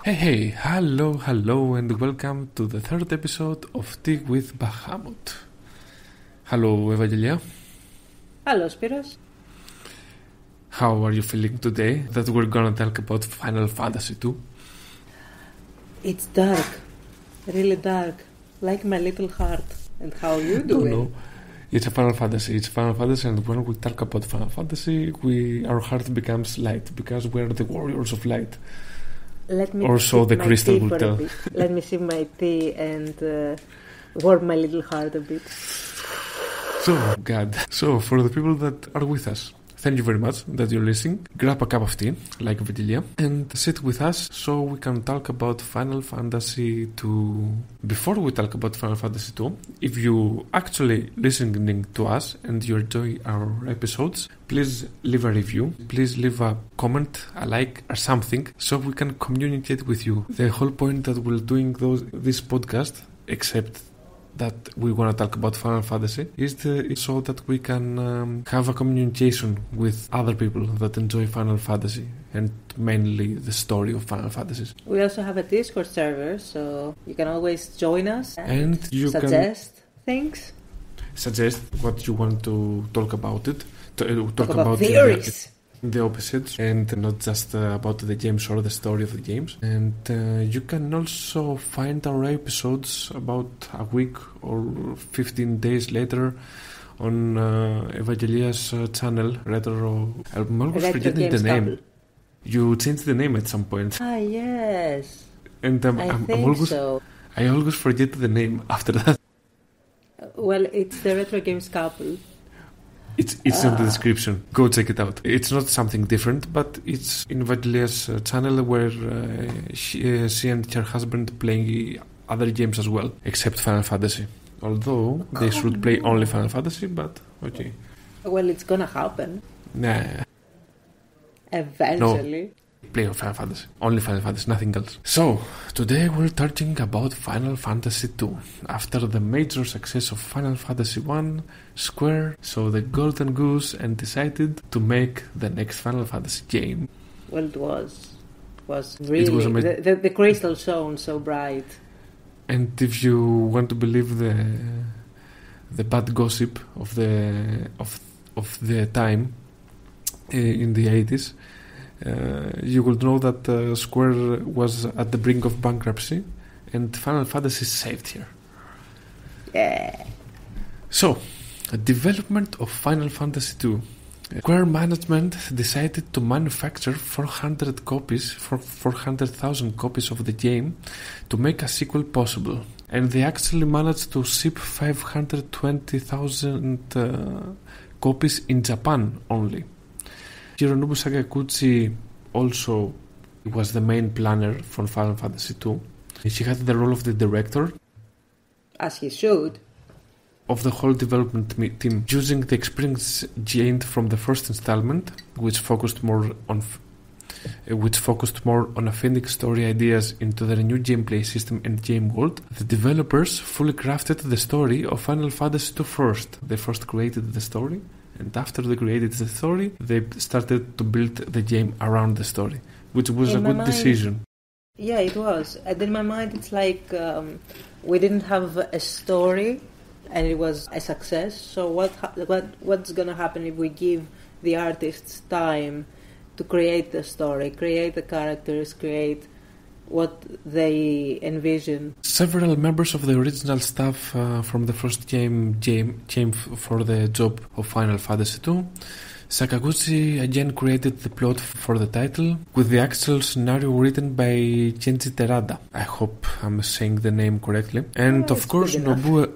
Hey, hello, and welcome to the third episode of Tea with Bahamut. Hello, Evangelia. Hello, Spiros. How are you feeling today that we're gonna talk about Final Fantasy 2? It's dark, really dark, like my little heart. And how you doing? No, it's a Final Fantasy. It's Final Fantasy, and when we talk about Final Fantasy, our heart becomes light because we're the warriors of light. Or so the crystal will tell. Let me sip my tea and warm my little heart a bit. So for the people that are with us, thank you very much that you're listening. Grab a cup of tea, like Vigilia, and sit with us so we can talk about Final Fantasy 2. Before we talk about Final Fantasy 2, if you actually listening to us and you enjoy our episodes, please leave a review. Please leave a comment, a like, or something, so we can communicate with you. The whole point that we're doing this podcast, except that we want to talk about Final Fantasy, is so that we can have a communication with other people that enjoy Final Fantasy and mainly the story of Final Fantasies. We also have a Discord server, so you can always join us and you suggest things. Suggest what you want to talk about it. Talk about theories. The opposites, and not just about the games or the story of the games. And you can also find our episodes about a week or 15 days later on Evangelia's channel, Retro. I'm always forgetting the name. Couple. You changed the name at some point. Ah, yes. And I always forget the name after that. Well, it's the Retro Games Couple. It's in the description. Go check it out. It's not something different, but it's in Evangelia's channel where she and her husband play other games as well, except Final Fantasy. Although they should play only Final Fantasy, but okay. Well, it's gonna happen. Nah. Eventually. No. Play on Final Fantasy. Only Final Fantasy, nothing else. So, today we're talking about Final Fantasy 2. After the major success of Final Fantasy 1, Square saw the golden goose and decided to make the next Final Fantasy game. Well, it was really... the crystal shone so bright. And if you want to believe the bad gossip of the time in the 80s, you will know that Square was at the brink of bankruptcy and Final Fantasy saved her. Yeah. So, development of Final Fantasy 2. Square management decided to manufacture 400,000 copies of the game to make a sequel possible. And they actually managed to ship 520,000 copies in Japan only. Hironobu Sakaguchi also was the main planner for Final Fantasy II. He had the role of the director, as he should, of the whole development team, using the experience gained from the first installment, which focused more on authentic story ideas into the new gameplay system and game world. The developers fully crafted the story of Final Fantasy II first. They first created the story, and after they created the story, they started to build the game around the story, which was a good decision. Yeah, it was. And in my mind, it's like we didn't have a story, and it was a success. So what's gonna happen if we give the artists time to create the story, create the characters, create what they envision? Several members of the original staff from the first game came for the job of Final Fantasy II. Sakaguchi again created the plot for the title, with the actual scenario written by Kenji Terada. I hope I'm saying the name correctly. And of course, Nobuo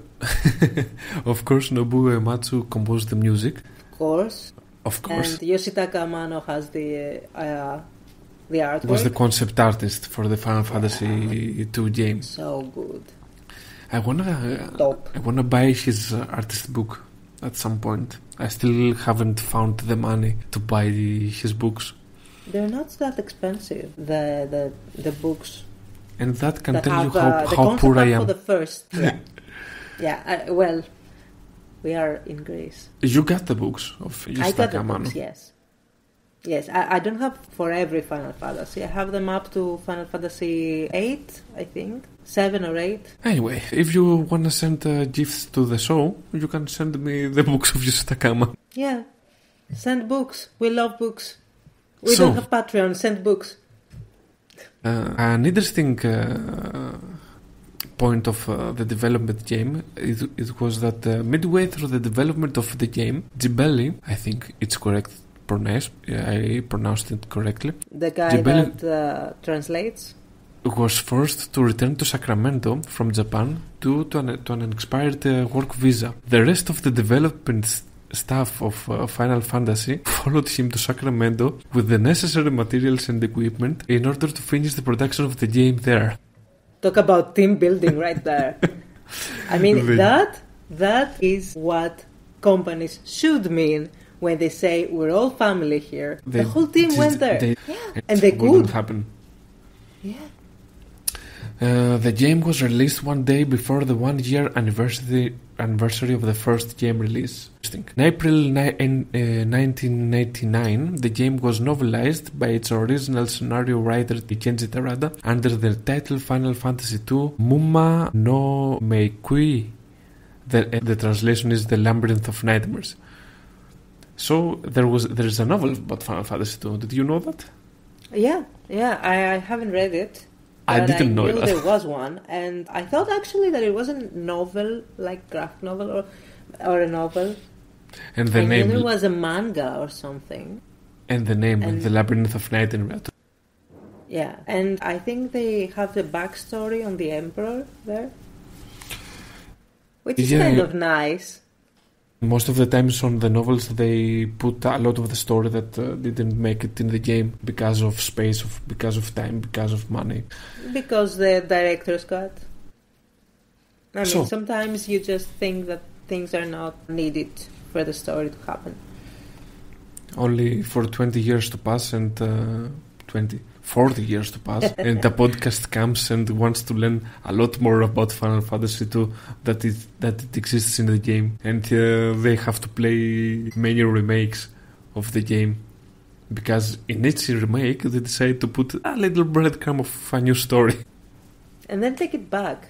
Uematsu composed the music. Of course. And Yoshitaka Amano has the artwork. Was the concept artist for the Final Fantasy II game. So good. I wanna buy his artist book at some point. I still haven't found the money to buy his books. They're not that expensive. The books. And that can tell you how poor I am. For the first. Yeah. Well, we are in Greece. You got the books of Yoshitaka Amano. Yes. Yes, I don't have for every Final Fantasy. I have them up to Final Fantasy 8, I think. 7 or 8. Anyway, if you want to send gifts to the show, you can send me the books of Yusuke Takama. Yeah, send books. We love books. We don't have Patreon, send books. An interesting point of the development game, it was that midway through the development of the game, Gibelli, I think it's correct, I pronounced it correctly. The guy that translates? Was forced to return to Sacramento from Japan due to an expired work visa. The rest of the development staff of Final Fantasy followed him to Sacramento with the necessary materials and equipment in order to finish the production of the game there. Talk about team building right there. I mean, that is what companies should mean when they say we're all family here. The whole team went there. And they could. Happen. Yeah. The game was released one day before the 1-year anniversary of the first game release. In April 1989, the game was novelized by its original scenario writer Kenji Terada under the title Final Fantasy II Muma no Meikui. The translation is The Labyrinth of Nightmares. So there is a novel about Final Fantasy II. Did you know that? Yeah, I haven't read it. I didn't know that. There was one, and I thought actually that it was a novel, like graphic novel or a novel. And the name it was a manga or something. And the name, The Labyrinth of Nightmares. Yeah, and I think they have the backstory on the Emperor there, which is kind of nice. Most of the times on the novels they put a lot of the story that didn't make it in the game because of space, because of time, because of money. Because the director's cut. I mean, sometimes you just think that things are not needed for the story to happen. Only for 20 years to pass and 40 years to pass, and the podcast comes and wants to learn a lot more about Final Fantasy II that it exists in the game, and they have to play many remakes of the game because in each remake they decide to put a little breadcrumb of a new story and then take it back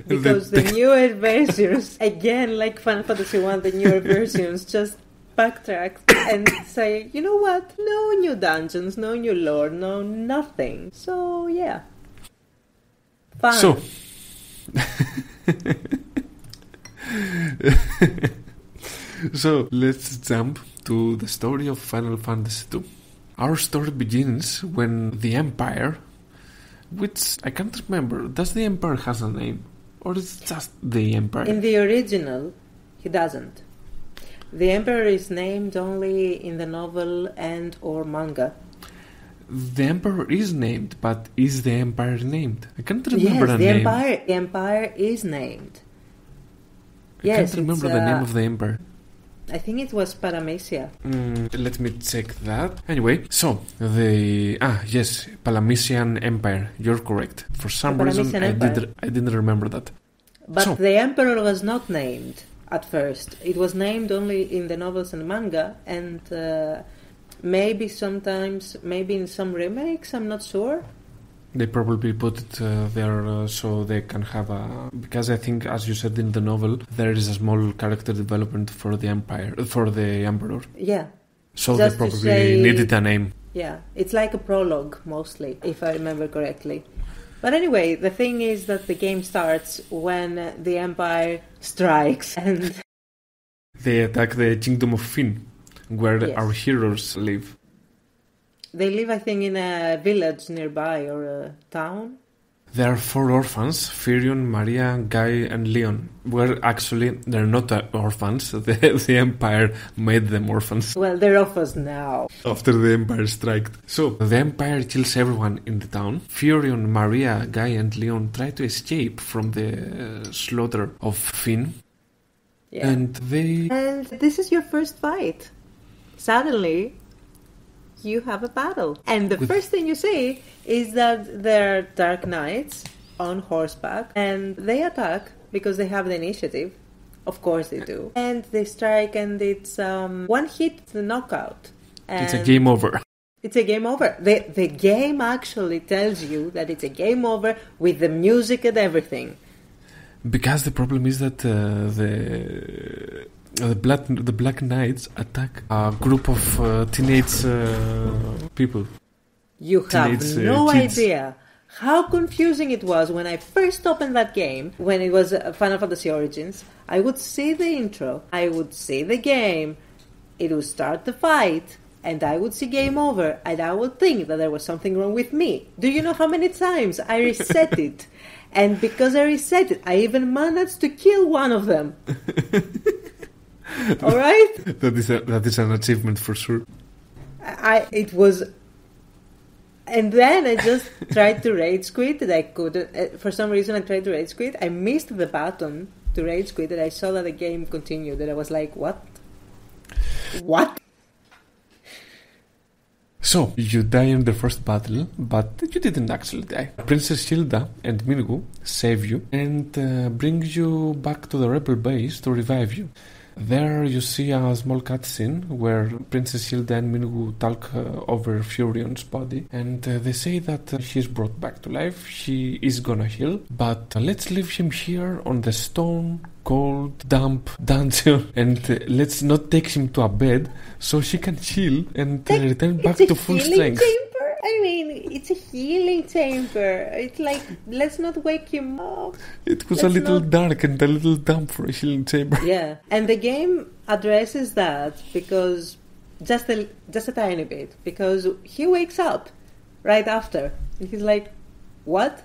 because the newer versions, again like Final Fantasy I, the newer versions just backtrack and say, you know what, no new dungeons, no new lore, no nothing. So yeah, fun. So let's jump to the story of Final Fantasy II. Our story begins when the Empire, which I can't remember, does the Empire has a name or is it just the Empire? In the original he doesn't. The Emperor is named only in the novel and or manga. The Emperor is named, but is the Empire named? I can't remember the name. Yes, the Empire is named. I can't remember the name of the Emperor. I think it was Paramecia. Let me check that. Anyway, so yes, Palamician Empire. You're correct. For some reason, I didn't remember that. But the Emperor was not named. At first, it was named only in the novels and manga, and maybe in some remakes, I'm not sure. They probably put it there so they can have because I think, as you said in the novel, there is a small character development for the Emperor. Yeah. So just they probably needed a name. Yeah, it's like a prologue mostly, if I remember correctly. But anyway, the thing is that the game starts when the Empire strikes and they attack the Kingdom of Finn, where our heroes live. They live, I think, in a village nearby or a town. There are 4 orphans, Firion, Maria, Guy and Leon. Where actually they're not orphans, the Empire made them orphans. Well, they're orphans now. After the Empire striked. So, the Empire kills everyone in the town. Firion, Maria, Guy and Leon try to escape from the slaughter of Finn. Yeah. And this is your first fight. Suddenly you have a battle. And the first thing you see is that there are Dark Knights on horseback and they attack because they have the initiative. Of course they do. And they strike and it's one hit, the knockout. It's a game over. It's a game over. The game actually tells you that it's a game over with the music and everything. Because the problem is that the Black Knights attack a group of teenage people. You have no kids. idea how confusing it was when I first opened that game, when it was Final Fantasy Origins. I would see the intro, I would see the game, it would start the fight, and I would see game over, and I would think that there was something wrong with me. Do you know how many times I reset it? And because I reset it, I even managed to kill one of them. All right? That is an achievement for sure. It was... And then I just tried to rage quit, and I couldn't. For some reason, I tried to rage quit. I missed the button to rage quit, and I saw that the game continued, and I was like, what? What? So, you die in the first battle, but you didn't actually die. Princess Hilda and Mingu save you and bring you back to the rebel base to revive you. There you see a small cutscene where Princess Hilda and Mingu talk over Furion's body, and they say that he's brought back to life, she is gonna heal, but let's leave him here on the stone, cold, damp dungeon, and let's not take him to a bed so she can heal and return back to full strength. I mean, it's a healing chamber. It's like, let's not wake him up. It was a little dark and a little damp for a healing chamber. Yeah, and the game addresses that because just a tiny bit, because he wakes up right after and he's like, what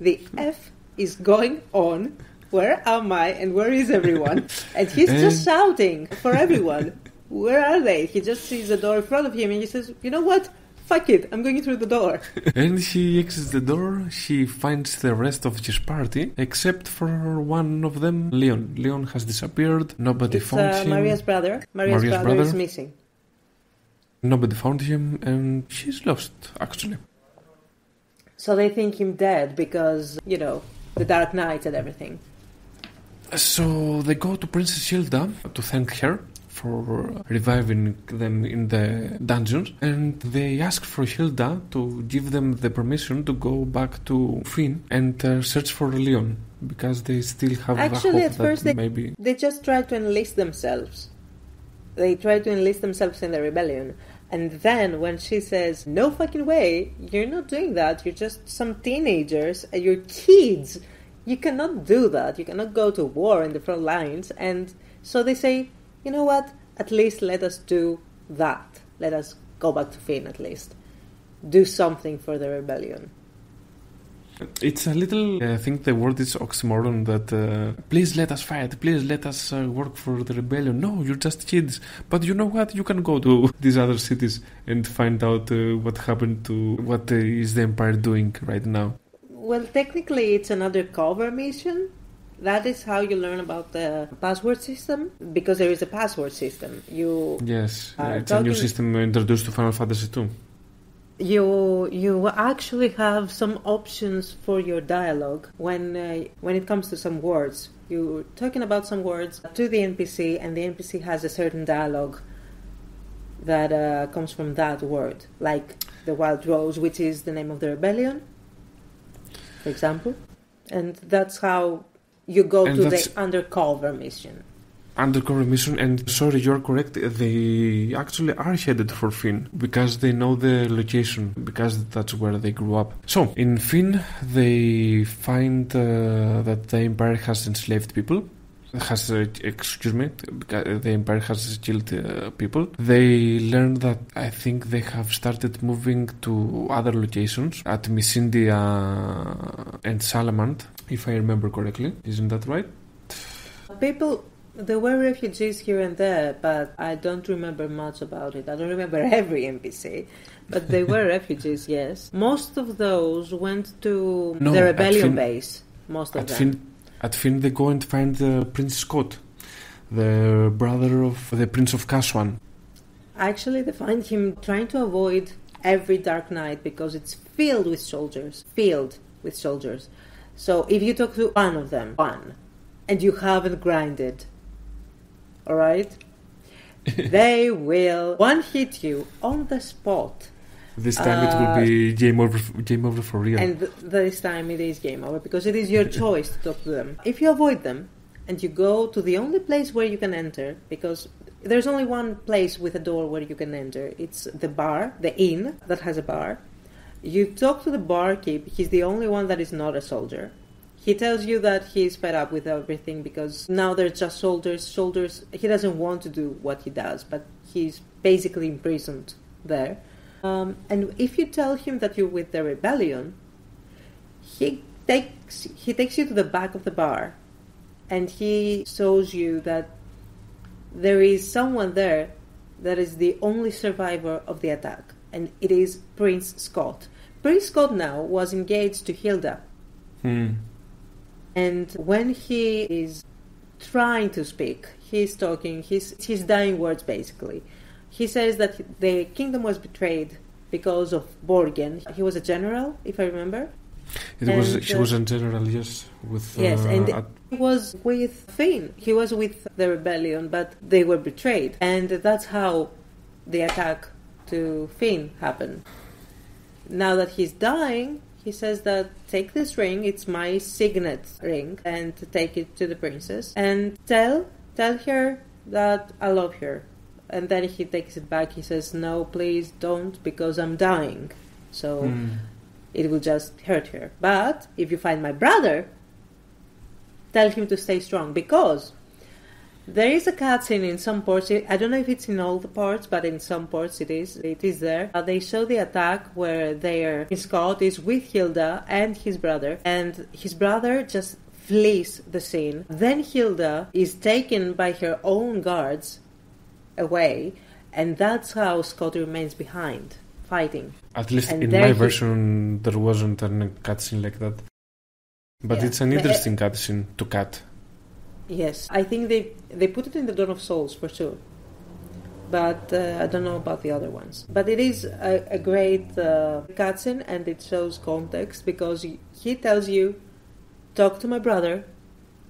the F is going on? Where am I and where is everyone? And he's just shouting for everyone. Where are they? He just sees the door in front of him and he says, you know what? Fuck it, I'm going through the door. And he exits the door, he finds the rest of his party, except for one of them, Leon. Leon has disappeared, nobody found him. Maria's brother. Maria's brother is missing. Nobody found him, and she's lost, actually. So they think him dead because, you know, the Dark Knight and everything. So they go to Princess Hilda to thank her for reviving them in the dungeons, and they ask for Hilda to give them the permission to go back to Finn and search for Leon, because they still have actually, a hope at first that maybe... They just try to enlist themselves. They try to enlist themselves in the rebellion. And then when she says, no fucking way, you're not doing that, you're just some teenagers, you're kids, you cannot do that, you cannot go to war in the front lines. And so they say, you know what, at least let us do that. Let us go back to Finn at least. Do something for the rebellion. It's a little, I think the word is oxymoron, that please let us fight, please let us work for the rebellion. No, you're just kids. But you know what, you can go to these other cities and find out what happened to, what is the Empire doing right now. Well, technically it's an undercover mission. That is how you learn about the password system, because there is a password system. Yes, it's a new system introduced to Final Fantasy II. You actually have some options for your dialogue when it comes to some words. You're talking about some words to the NPC, and the NPC has a certain dialogue that comes from that word, like the Wild Rose, which is the name of the rebellion, for example. And that's how you go to the undercover mission. Undercover mission, and sorry, you're correct, they actually are headed for Finn because they know the location, because that's where they grew up. So in Finn they find that the Empire has enslaved people, the Empire has killed people. They learn that I think they have started moving to other locations at Missindia and Salamand, if I remember correctly. Isn't that right? There were refugees here and there, but I don't remember much about it. I don't remember every NPC, but they were refugees, yes. Most of those went to the rebellion base, most of them. At Finn they go and find Prince Scott, the brother of the Prince of Kaswan. Actually, they find him trying to avoid every Dark Knight because it's filled with soldiers. So if you talk to one of them, and you haven't grinded, alright? They will one-hit you on the spot. This time it will be game over for real. And this time it is game over because it is your choice to talk to them. If you avoid them and you go to the only place where you can enter, because there's only one place with a door where you can enter. It's the bar, the inn that has a bar. You talk to the barkeep. He's the only one that is not a soldier. He tells you that he's fed up with everything because now they're just soldiers. He doesn't want to do what he does, but he's basically imprisoned there. And if you tell him that you're with the rebellion, he takes you to the back of the bar, and he shows you that there is someone there that is the only survivor of the attack, and it is Prince Scott. Prince Scott now was engaged to Hilda. And when he is trying to speak, he's talking, his dying words basically. He says that the kingdom was betrayed because of Borgen. He was a general, if I remember. He was a general, yes. And he was with Finn. He was with the rebellion, but they were betrayed. And that's how the attack to Finn happened. Now that he's dying, he says that take this ring, it's my signet ring, and take it to the princess. And tell her that I love her. And then he takes it back. He says, no, please don't, because I'm dying. So it will just hurt her. But if you find my brother, tell him to stay strong. Because there is a cutscene in some parts. I don't know if it's in all the parts, but in some parts it is. It is there. They show the attack where Scott is with Hilda and his brother. And his brother just flees the scene. Then Hilda is taken by her own guards away, and that's how Scott remains behind, fighting. At least in my version, there wasn't a cutscene like that. But it's an interesting cutscene to cut. Yes, I think they put it in the Dawn of Souls for sure. But I don't know about the other ones. But it is a great cutscene, and it shows context because he tells you, talk to my brother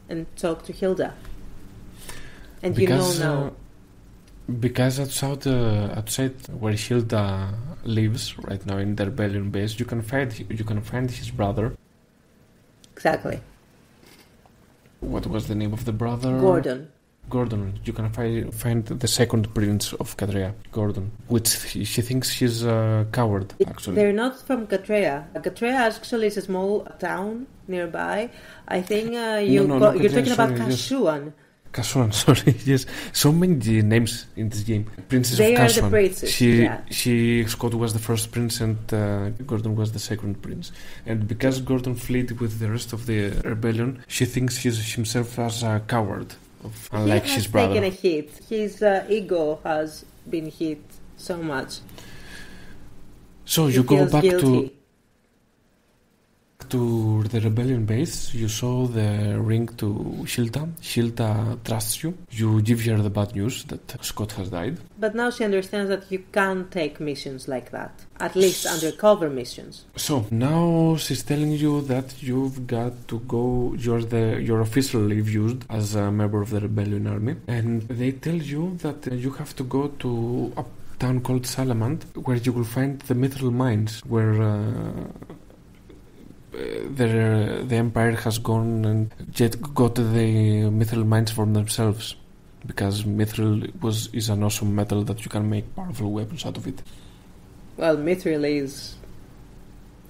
and talk to Hilda. And because, you know now. Because outside where Hilda lives right now in the rebellion base, you can find his brother. Exactly. What was the name of the brother? Gordon. You can find the second prince of Katrea, Gordon, which she thinks he's a coward. Actually, they're not from Katrea. Katrea actually is a small town nearby. I think you're talking about Kashuan. Yes. Kasuan, sorry, yes. So many names in this game. Princess they of Kasuan. They are the princes. Scott was the first prince and Gordon was the second prince. And because Gordon fled with the rest of the rebellion, she thinks himself as a coward, unlike his brother. He has taken a hit. His ego has been hit so much. So you go back to the rebellion base. You show the ring to Hilda. Hilda trusts you. You give her the bad news that Scott has died. But now she understands that you can't take missions like that. At least undercover missions. So now she's telling you that you've got to go. You're officially viewed as a member of the rebellion army, and they tell you that you have to go to a town called Salamand, where you will find the mithril mines, where the Empire has gone and got the mithril mines for themselves, because mithril is an awesome metal that you can make powerful weapons out of it. Well, mithril is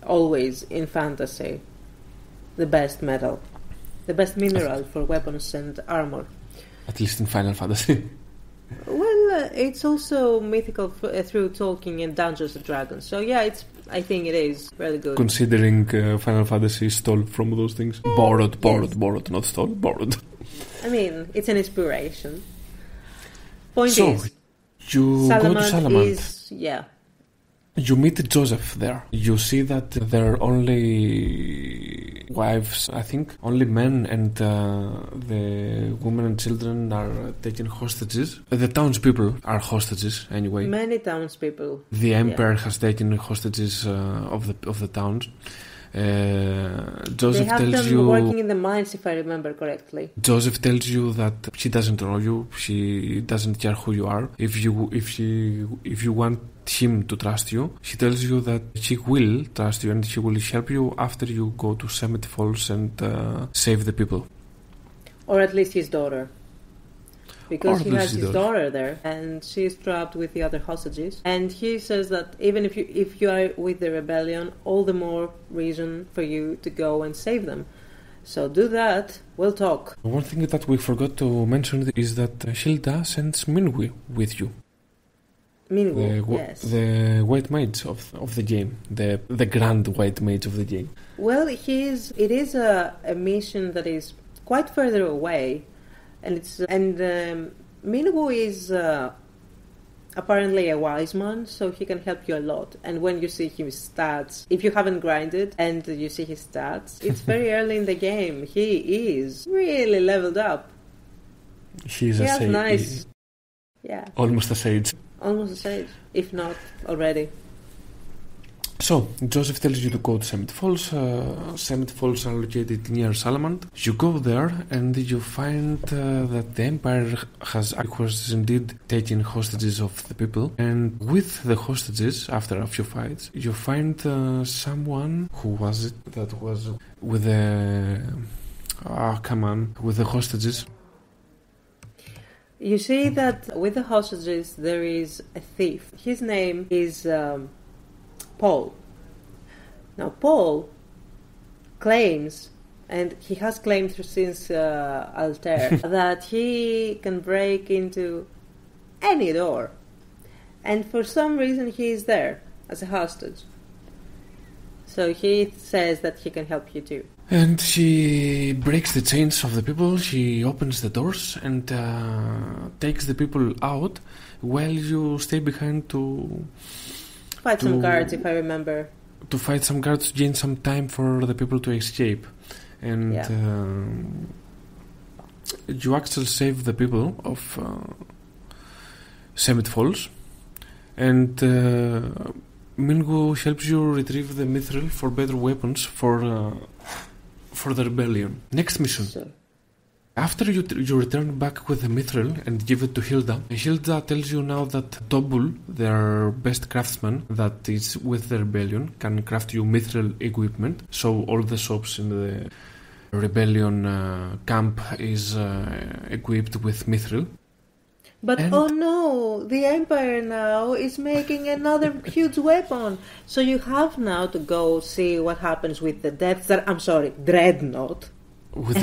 always in fantasy the best metal, the best mineral for weapons and armor. At least in Final Fantasy. Well, it's also mythical through Tolkien and Dungeons and Dragons. So yeah, I think it is really good. Considering Final Fantasy stole from those things. Borrowed, not stole, borrowed. I mean, it's an inspiration. Point so, is, you go to Salamand. You meet Joseph there. You see that there are only wives, I think. Only men, and the women and children are taken hostages. The townspeople are hostages, anyway. Many townspeople. The Empire has taken hostages of the towns. Joseph They have tells them you working in the mines, if I remember correctly. Joseph tells you that she doesn't know you. She doesn't care who you are. If you want him to trust you, she tells you that she will trust you and she will help you after you go to Summit Falls and save the people. Or at least his daughter. Because he has his daughter there, and she's trapped with the other hostages. And he says that even if you are with the rebellion, all the more reason for you to go and save them. So do that, we'll talk. One thing that we forgot to mention is that Hilda sends Minwi with you. Minwi, yes. The white mage of the game, the grand white mage of the game. Well, it is a mission that is quite further away. And Minwu is apparently a wise man, so he can help you a lot. And when you see his stats, if you haven't grinded and you see his stats, it's very early in the game. He is really leveled up. He has nice, yeah, almost a sage. Almost a sage, if not already. So, Joseph tells you to go to Summit Falls. Summit Falls are located near Salamand. You go there and you find that the Empire was indeed taking hostages of the people. And with the hostages, after a few fights, you find someone, who was it, that was with the... with the hostages. You see that with the hostages there is a thief. His name is... Paul. Now, Paul claims, and he has claimed since Altair, that he can break into any door. And for some reason he is there as a hostage. So he says that he can help you too. And she breaks the chains of the people, she opens the doors and takes the people out while you stay behind to fight some guards, if I remember. To fight some guards, gain some time for the people to escape. And you actually save the people of Summit Falls. And Mingu helps you retrieve the mithril for better weapons for the rebellion. Next mission. So. After you return back with the mithril and give it to Hilda, Hilda tells you now that Tobul, their best craftsman that is with the rebellion, can craft you mithril equipment. So all the shops in the rebellion camp is equipped with mithril. But oh no, the Empire now is making another huge weapon. So you have now to go see what happens with the Dreadnought. With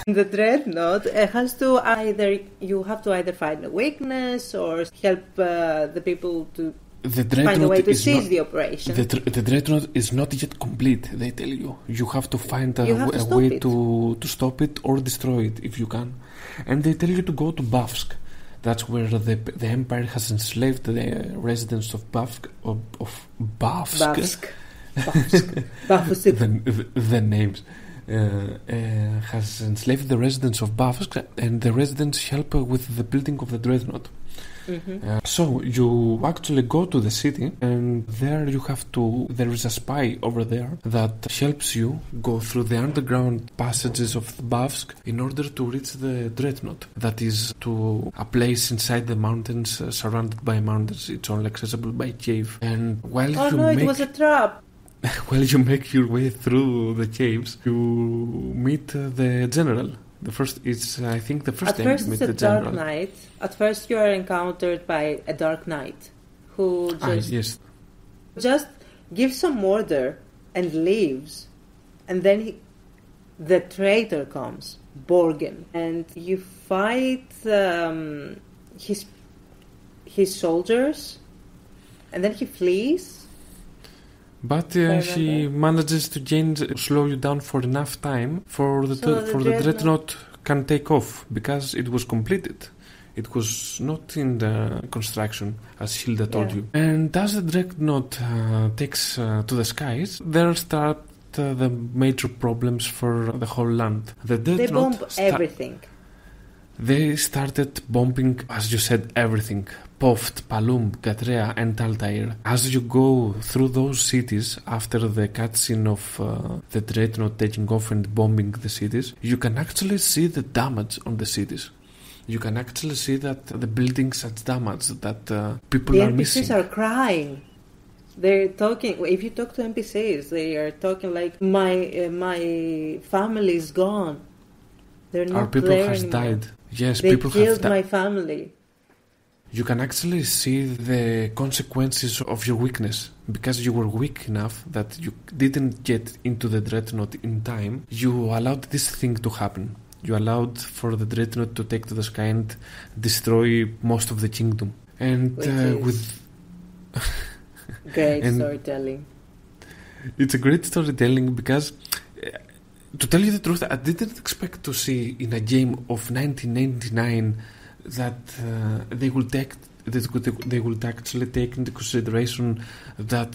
the Dreadnought has to either find a weakness or help the people to find a way to seize the operation. The Dreadnought is not yet complete, they tell you. You have to find a way to stop it or destroy it if you can. And they tell you to go to Bafsk. That's where the Empire has enslaved the residents of Bafsk. The names. Has enslaved the residents of Bafsk, and the residents help with the building of the Dreadnought. Mm-hmm. So you actually go to the city, and there there is a spy over there that helps you go through the underground passages of Bafsk in order to reach the Dreadnought. That is to a place inside the mountains, surrounded by mountains. It's only accessible by cave. And while it was a trap. While you make your way through the caves, you meet the general. The first time you meet the general. At first it's a dark knight. At first you are encountered by a dark knight who just gives some order and leaves. And then the traitor comes, Borgen. And you fight his soldiers, and then he flees. But she manages to slow you down for enough time for the Dreadnought can take off, because it was completed. It was not in the construction, as Hilda told you. And as the Dreadnought takes to the skies, there start the major problems for the whole land. They bomb everything. They started bombing, as you said, everything. Poft, Palum, Gatrea and Altair. As you go through those cities, after the cutscene of the Dreadnought taking off and bombing the cities, you can actually see the damage on the cities. You can actually see that the buildings are damaged, that people are missing. The NPCs are crying. They're talking. If you talk to NPCs, they are talking like, my family is gone. They're not Our people there has anymore. died. Yes, they people have killed died. my family. You can actually see the consequences of your weakness. Because you were weak enough that you didn't get into the Dreadnought in time, you allowed this thing to happen. You allowed for the Dreadnought to take to the sky and destroy most of the kingdom. And with... Great storytelling. It's a great storytelling because... to tell you the truth, I didn't expect to see in a game of 1999 that they will actually take into consideration that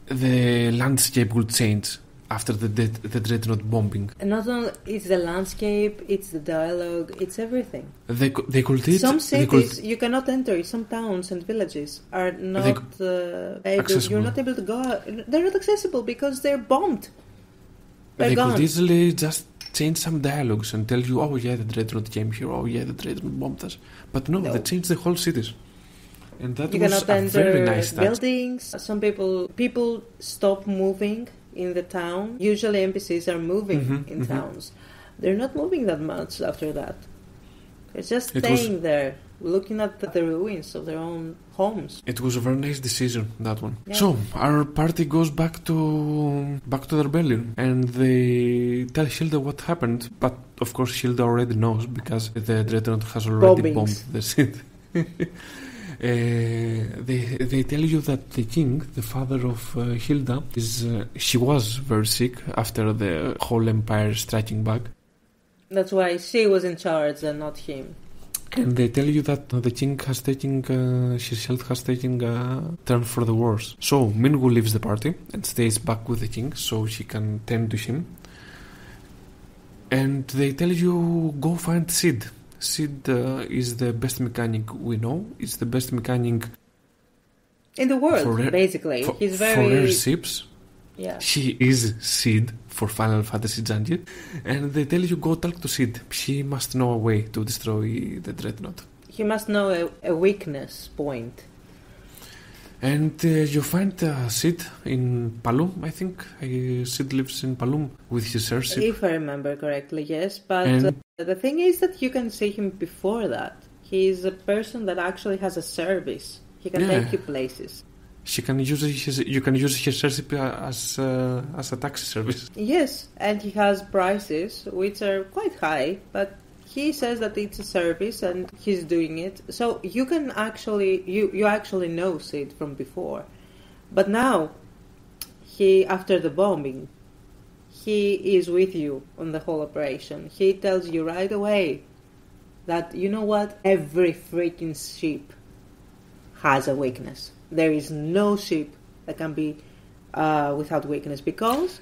the landscape will change after the Dreadnought bombing. And not only it's the landscape, it's the dialogue, it's everything. They could teach... Some cities you cannot enter. Some towns and villages are not able. You're not able to go. They're not accessible because they're bombed. They could easily just change some dialogues and tell you, oh yeah, the Dreadnought came here. Oh yeah, the Dreadnought bombed us. But no, they changed the whole cities. And that you was cannot a enter very nice touch. buildings. Some people stop moving in the town. Usually NPCs are moving in towns. They're not moving that much after that. They're just staying there, looking at the ruins of their own homes. It was a very nice decision, that one. Yeah. So, our party goes back to the rebellion, and they tell Hilda what happened, but of course Hilda already knows, because the Dreadnought has already bombed the city. They tell you that the king, the father of Hilda, she was very sick after the whole empire striking back. That's why she was in charge and not him. And they tell you that the king has taken, his health has taken a turn for the worse. So Mingu leaves the party and stays back with the king so she can tend to him. And they tell you, go find Sid. Sid is the best mechanic we know. It's the best mechanic in the world, basically. He's very... For rare ships. Yeah. She is Sid for Final Fantasy Jungle. And they tell you, go talk to Sid. She must know a way to destroy the Dreadnought. He must know a weakness point. And you find Sid in Palum, I think. Sid lives in Palum with his airship. If I remember correctly, yes. But the thing is that you can see him before that. He is a person that actually has a service. He can take you places. You can use his airship as a taxi service. Yes, and he has prices which are quite high, but he says that it's a service and he's doing it. So you can actually, you actually know Sid from before. But now, after the bombing, he is with you on the whole operation. He tells you right away that, you know what, every freaking ship has a weakness. There is no ship that can be without weakness because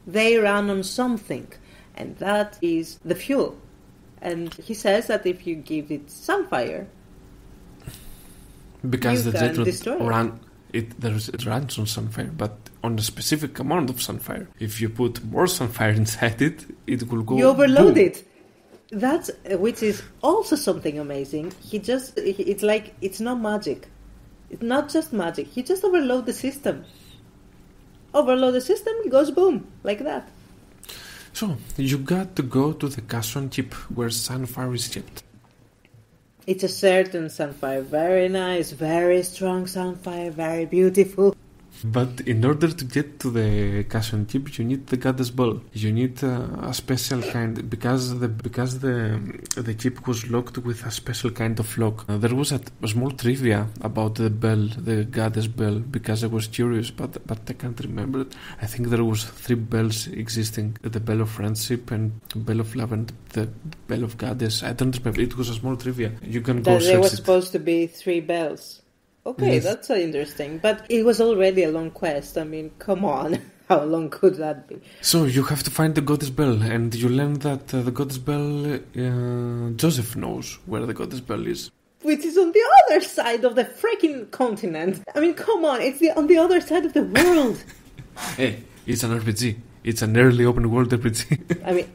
they run on something, and that is the fuel. And he says that if you give it sunfire, because you the can jet destroy it runs on sunfire, but on a specific amount of sunfire. If you put more sunfire inside it, it will go. You overload boom. it. That's which is also something amazing. It's like it's not magic. It's not just magic. He just overload the system. Overload the system, it goes boom like that. So, you got to go to the Casson chip where Sunfire is kept. It's a certain Sunfire. Very nice, very strong Sunfire, very beautiful. But in order to get to the Casson chip, you need the Goddess Ball. You need a special kind, because the chip was locked with a special kind of lock. There was a small trivia about the bell, the Goddess Bell, because I was curious, but I can't remember it. I think there was 3 bells existing: the Bell of Friendship and Bell of Love and the Bell of Goddess. I don't remember. It was a small trivia. You can go search it. There was supposed to be 3 bells. Okay, yes. That's interesting. But it was already a long quest. I mean, come on. How long could that be? So you have to find the goddess Bell, and you learn that the goddess Bell, Joseph knows where the goddess Bell is. Which is on the other side of the freaking continent. I mean, come on, it's on the other side of the world. Hey, it's an RPG. It's an early open world RPG. I mean,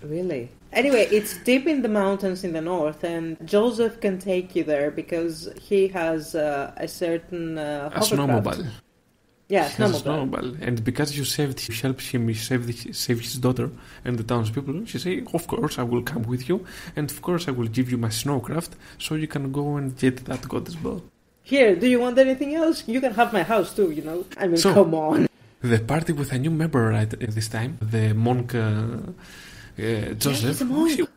really? Anyway, it's deep in the mountains in the north, and Joseph can take you there because he has a certain a hovercraft. snowmobile. Yeah, He has a snowmobile. And because you helped him save his daughter and the townspeople, she say, of course I will come with you, and of course I will give you my snowcraft so you can go and get that goddess ball. Here, do you want anything else? You can have my house too, you know? I mean, come on. The party with a new member right this time, the monk Joseph. Yeah, he's a monk.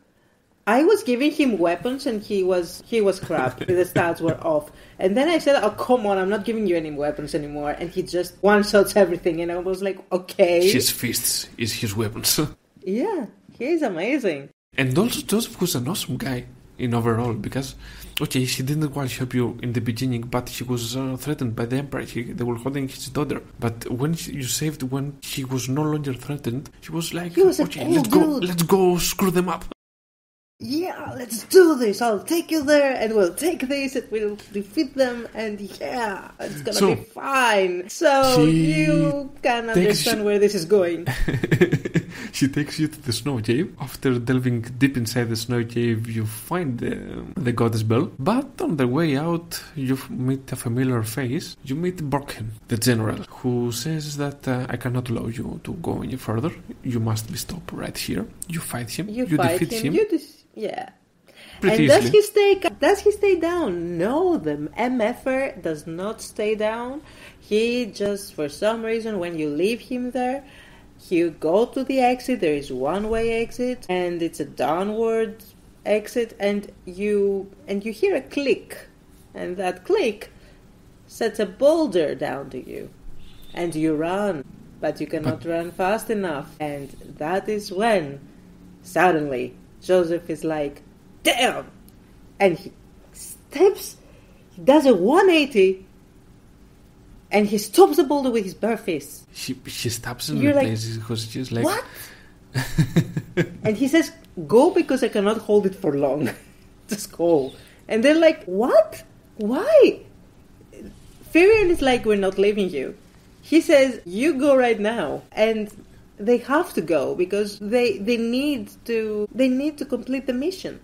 I was giving him weapons and he was crap. The stats were off. And then I said, oh, come on, I'm not giving you any weapons anymore. And he just one-shots everything. And I was like, okay. His fists is his weapons. Yeah, he's amazing. And also Joseph was an awesome guy in overall because, okay, he didn't quite help you in the beginning, but he was threatened by the Emperor. They were holding his daughter. But when you saved, when he was no longer threatened, he was like, okay, let's go screw them up. Yeah, let's do this. I'll take you there and we'll take this and we'll defeat them and yeah, it's gonna be fine. So you can understand where this is going. She takes you to the snow cave. After delving deep inside the snow cave, you find the goddess Bell. But on the way out, you meet a familiar face. You meet Borkhen, the general, who says that I cannot allow you to go any further. You must be stopped right here. You fight him. You defeat him. Yeah. Pretty and easily. does he stay down? No, the MFer does not stay down. He just, for some reason, when you leave him there, you go to the exit. There is one-way exit, and it's a downward exit, and you hear a click, and that click sets a boulder down to you, and you run, but you cannot run fast enough, and that is when suddenly Joseph is like, damn! And he does a 180, and he stops the boulder with his bare fist. She stabs in the places because she's like, what? And he says, go because I cannot hold it for long. Just go. And they're like, what? Why? Firion is like, we're not leaving you. He says, you go right now. And they have to go because they need to complete the mission.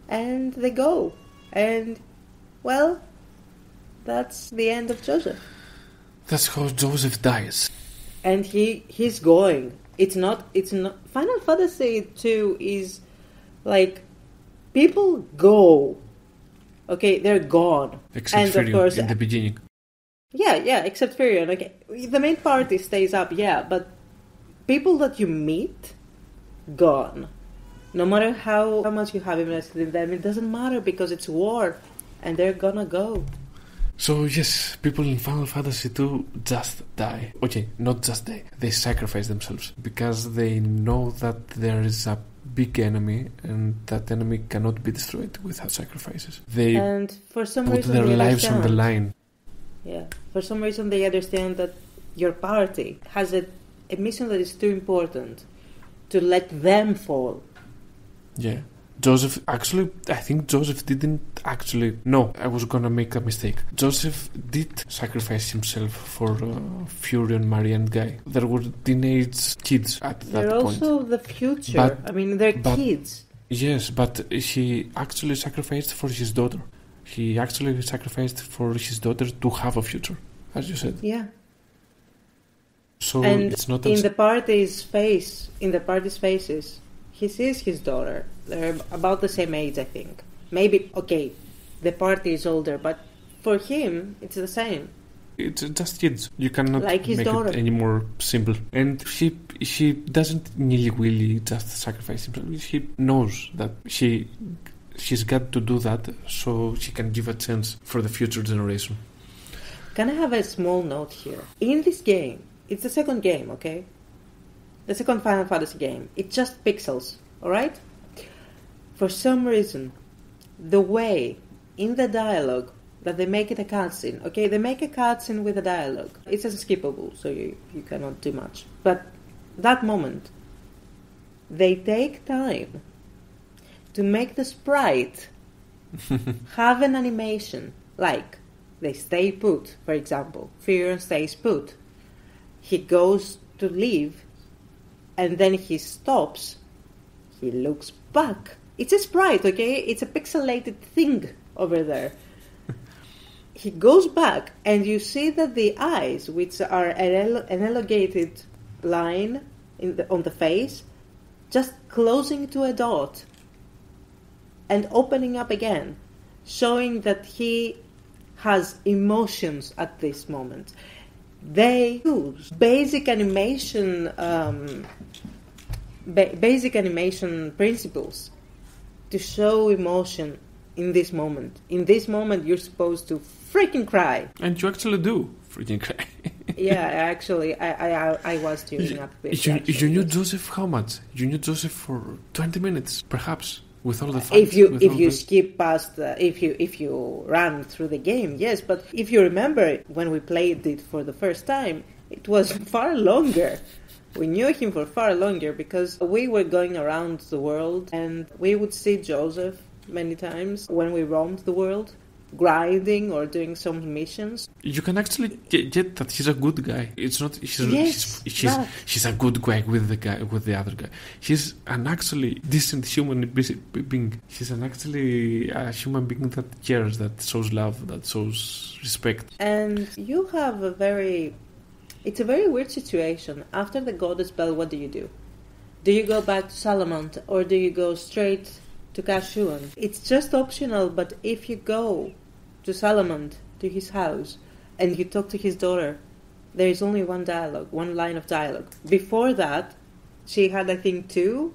And they go. And, well, that's the end of Joseph. That's how Joseph dies. And he's going. It's not Final Fantasy 2 is like people go. Okay, they're gone. Except Firion in the beginning. Yeah, except Firion. Okay. The main party stays up, yeah, but people that you meet, gone. No matter how much you have invested in them, it doesn't matter because it's war, and they're gonna go. So yes, people in Final Fantasy 2 just die. Okay, not just die. They sacrifice themselves because they know that there is a big enemy and that enemy cannot be destroyed without sacrifices. They and for some put reason their they lives on the line. Yeah, for some reason they understand that your party has a mission that is too important to let them fall. Yeah. Joseph, actually, I think Joseph didn't actually... No, I was gonna make a mistake. Joseph did sacrifice himself for Furion, Marie and Guy. There were teenage kids at that point. They're also the future. They're kids. Yes, but he actually sacrificed for his daughter. He actually sacrificed for his daughter to have a future, as you said. Yeah. So and it's not... in the party's faces, he sees his daughter. They're about the same age, I think. Maybe, okay, the party is older, but for him, it's the same. It's just kids. You cannot like his make daughter. It any more simple. And she doesn't nilly-willy just sacrifice himself. She knows that she's got to do that so she can give a chance for the future generation. Can I have a small note here? In this game, it's the second game, okay? The second Final Fantasy game. It's just pixels, alright? For some reason, the way in the dialogue that they make it a cutscene. Okay, they make a cutscene with a dialogue. It's unskippable, so you cannot do much. But that moment, they take time to make the sprite have an animation, like they stay put, for example. Furion stays put. He goes to leave, and then he stops. He looks back. It's a sprite, okay? It's a pixelated thing over there. He goes back, and you see that the eyes, which are an elongated line on the face, just closing to a dot and opening up again, showing that he has emotions at this moment. They use basic animation principles to show emotion in this moment. In this moment, you're supposed to freaking cry. And you actually do freaking cry. Yeah, actually, I was tearing up a bit. You knew Joseph how much? You knew Joseph for 20 minutes, perhaps, with all the fun. If you skip past, if you run through the game, yes. But if you remember when we played it for the first time, it was far longer. We knew him for far longer because we were going around the world and we would see Joseph many times when we roamed the world, grinding or doing some missions. You can actually get that he's a good guy. It's not she's a good guy with the other guy. He's an actually decent human being. He's an actually a human being that cares, that shows love, that shows respect. And you have it's a very weird situation. After the goddess bell, what do? Do you go back to Salamand or do you go straight to Kashuan? It's just optional, but if you go to Salamand, to his house, and you talk to his daughter, there is only one line of dialogue. Before that, she had, I think, 2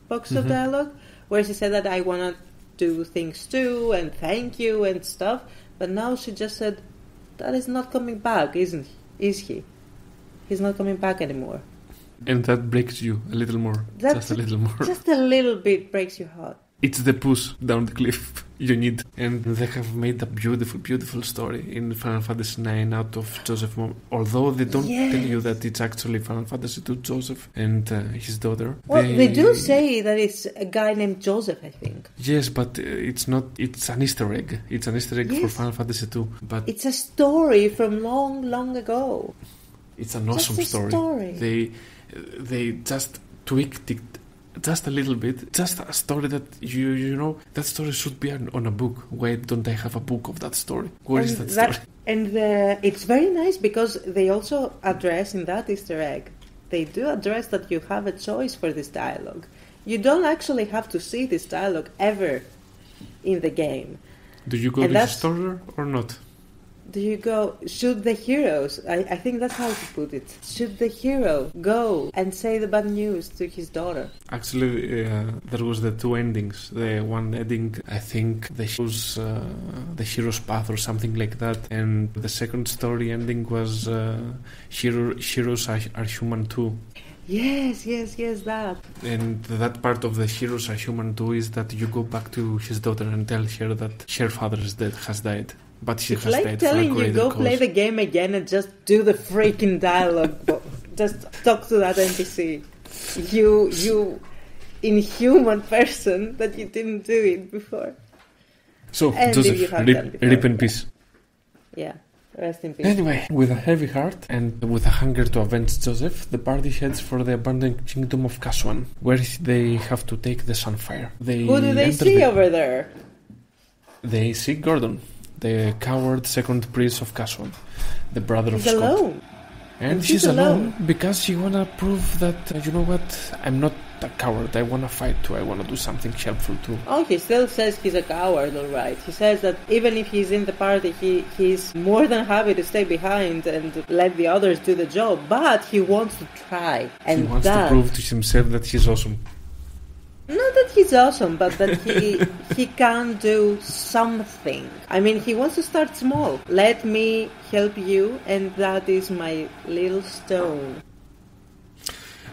boxes of dialogue, where she said that I want to do things too, and thank you, and stuff, but now she just said, that is not coming back, is he? He's not coming back anymore. And that breaks you a little more. Just a little more. Just a little bit breaks your heart. It's the push down the cliff you need. And they have made a beautiful, beautiful story in Final Fantasy IX out of Joseph. Although they don't tell you that it's actually Final Fantasy II Joseph and his daughter. Well, they do say that it's a guy named Joseph, I think. Yes, but it's not. It's an Easter egg. It's an Easter egg for Final Fantasy II. But it's a story from long, long ago. It's an awesome story. They just tweaked it just a little bit. Just a story that you know that story should be on a book. Why don't I have a book of that story? Where is that story? And it's very nice because they also address in that Easter egg. They do address that you have a choice for this dialogue. You don't actually have to see this dialogue ever in the game. Do you go to his daughter or not? Do you go, should the heroes, I think that's how to put it, should the hero go and say the bad news to his daughter? Actually, there was the 2 endings. The one ending, I think, the hero's path or something like that, and the second story ending was heroes are human too. Yes, that. And that part of the heroes are human too is that you go back to his daughter and tell her that her father has died. But she has like telling you go play the game again and just do the freaking dialogue. Just talk to that NPC. You inhuman person that you didn't do it before. So Joseph, rip in peace. Yeah, rest in peace. Anyway, with a heavy heart and with a hunger to avenge Joseph, the party heads for the abandoned kingdom of Kashuan, where they have to take the Sunfire. Who do they see over there? They see Gordon, the coward second prince of Kashuan, the brother of Scott. He's alone. And she's alone because she wanna prove that, you know what, I'm not a coward, I wanna fight too, I wanna do something helpful too. Oh, he still says he's a coward, alright. He says that even if he's in the party, he's more than happy to stay behind and let the others do the job, but he wants to try. And he wants to prove to himself that he's awesome. Not that he's awesome, but that he can do something. I mean, he wants to start small. Let me help you, and that is my little stone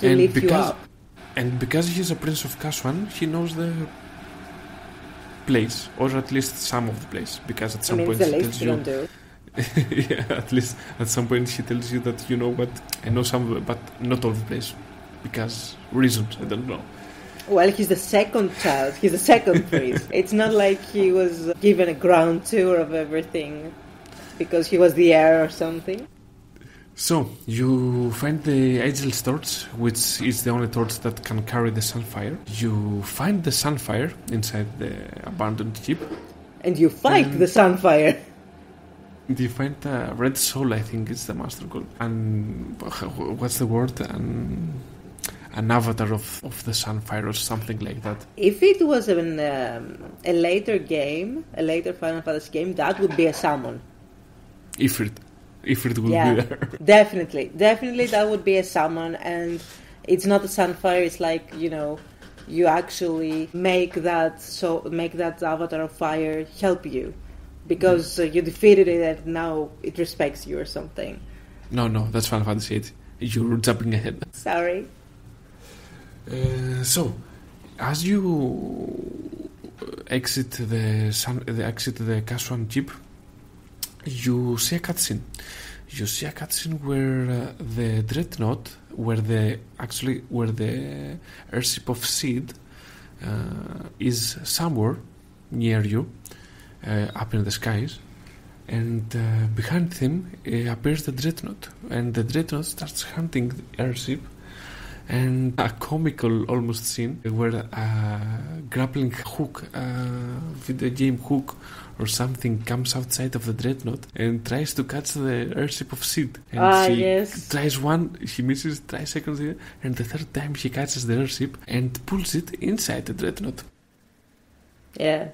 to lift you up. And because he's a prince of Kashuan, he knows place, or at least some of the place, because at some I mean, point it's the she least tells you you. can do. Yeah, at least at some point she tells you that, you know what, I know some, but not all the place, because reasons I don't know. Well, he's the second child. He's the second priest. It's not like he was given a ground tour of everything because he was the heir or something. So you find the Agel's torch, which is the only torch that can carry the sunfire. You find the sunfire inside the abandoned ship. And you fight the sunfire. You find a red soul, I think is the master goal. And what's the word? An avatar of the sunfire or something like that. If it was a later game, a later Final Fantasy game, that would be a summon. Ifrit will Yeah, be there. definitely that would be a summon. And it's not a sunfire, it's like, you know, you actually make that avatar of fire help you. Because you defeated it and now it respects you or something. No, that's Final Fantasy VIII. You're jumping ahead. Sorry. So, as you exit the Casuan jeep, you see a cutscene. You see a cutscene where the Dreadnought, where the airship of Sid is somewhere near you, up in the skies, and behind him appears the Dreadnought, and the Dreadnought starts hunting the airship. And a comical almost scene where a grappling hook, video game hook or something, comes outside of the Dreadnought and tries to catch the airship of Sid. And yes. Tries one, he misses, tries second, and the third time he catches the airship and pulls it inside the Dreadnought. Yeah.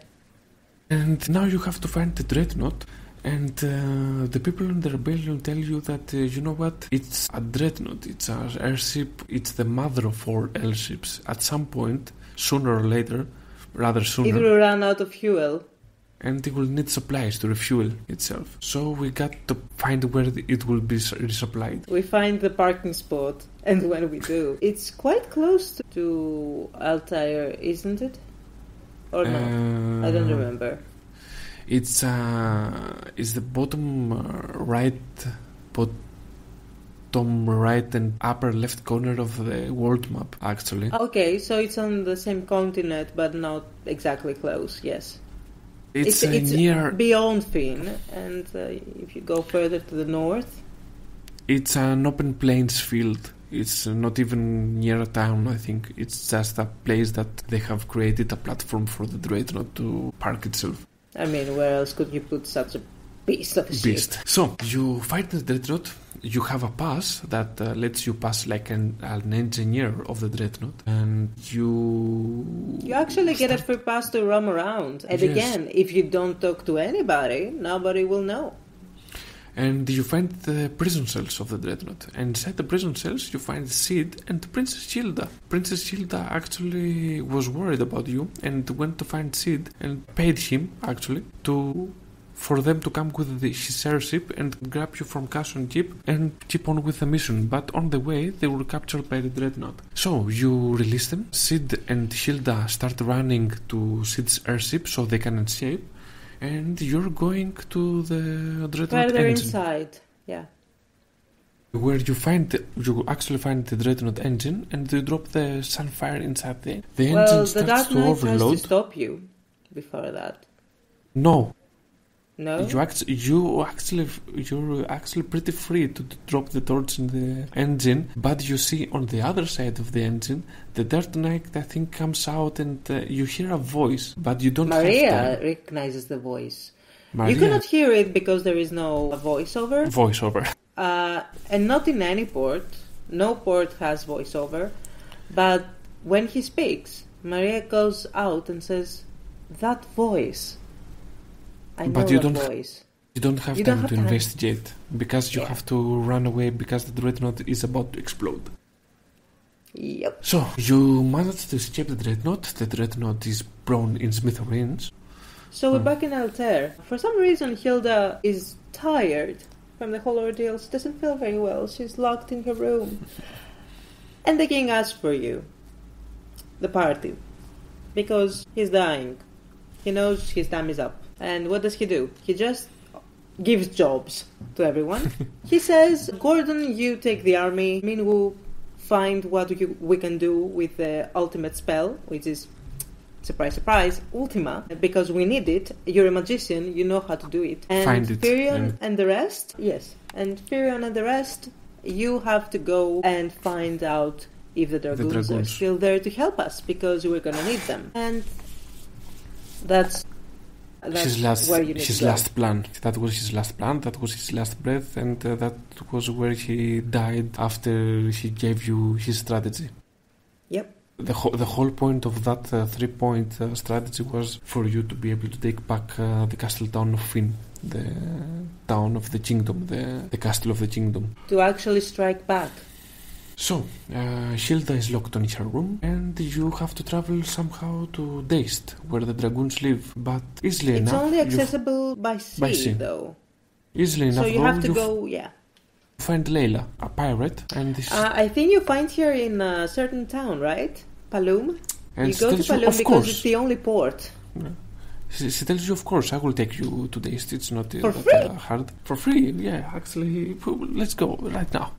And now you have to find the Dreadnought. And the people in the rebellion tell you that, you know what, it's a Dreadnought, it's an airship, it's the mother of all airships. At some point, sooner or later, rather sooner, it will run out of fuel. And it will need supplies to refuel itself. So we got to find where it will be resupplied. We find the parking spot, and when we do, it's quite close to Altair, isn't it? Or no? I don't remember. It's the bottom right and upper left corner of the world map, actually. Okay, so it's on the same continent, but not exactly close. Yes, it's near beyond Finn, and if you go further to the north, it's an open plains field. It's not even near a town, I think. It's just a place that they have created a platform for the Dreadnought to park itself. I mean, where else could you put such a beast of a ship? So, you fight the Dreadnought, you have a pass that lets you pass like an engineer of the Dreadnought, and you actually get a free pass to roam around. And yes. Again, if you don't talk to anybody, nobody will know. And you find the prison cells of the Dreadnought. And inside the prison cells, you find Sid and Princess Hilda. Princess Hilda actually was worried about you and went to find Sid and paid him, actually, for them to come with his airship and grab you from Casuan Jeep and keep on with the mission. But on the way, they were captured by the Dreadnought. So, you release them. Sid and Hilda start running to Sid's airship so they can escape. And you're going to the Dreadnought further engine. Inside, yeah. Where you actually find the Dreadnought engine, and you drop the sunfire inside the engine starts to overload. Well, the Dark Knight has to stop you before that. No. No? You're actually pretty free to drop the torch in the engine, but you see on the other side of the engine, the Dark Knight, I think, comes out and you hear a voice, but you don't Maria recognizes the voice. Maria. You cannot hear it because there is no voiceover. And not in any port. No port has voiceover. But when he speaks, Maria goes out and says, "That voice. I know but you that don't, voice." You don't have time to investigate because you have to run away because the Dreadnought is about to explode. Yep. So, you managed to escape the Dreadnought. The Dreadnought is blown in smithereens. So we're back in Altair. For some reason, Hilda is tired from the whole ordeal. She doesn't feel very well. She's locked in her room. And the king asks for you. The party. Because he's dying. He knows his time is up. And what does he do? He just gives jobs to everyone. He says, Gordon, you take the army. Min will find what we can do with the ultimate spell, which is, surprise, surprise, Ultima, because we need it. You're a magician, you know how to do it. And find it. Firion and the rest, yes. And Firion and the rest, you have to go and find out if the dragoons are still there to help us, because we're going to need them. And that's his last plan. That was his last plan. That was his last breath, and that was where he died after he gave you his strategy. Yep. The whole point of that 3-point strategy was for you to be able to take back the castle town of Finn, the town of the kingdom, the castle of the kingdom. To actually strike back. So, Hilda is locked in her room, and you have to travel somehow to Deist, where the dragoons live. But easily enough... It's only accessible by sea, though. Easily enough, so you have to go, find Layla, a pirate, and this... I think you find her in a certain town, right? Palum? And you go to Palum because it's the only port. Yeah. She tells you, of course, I will take you to Deist. It's not hard. For free, yeah, actually, let's go right now.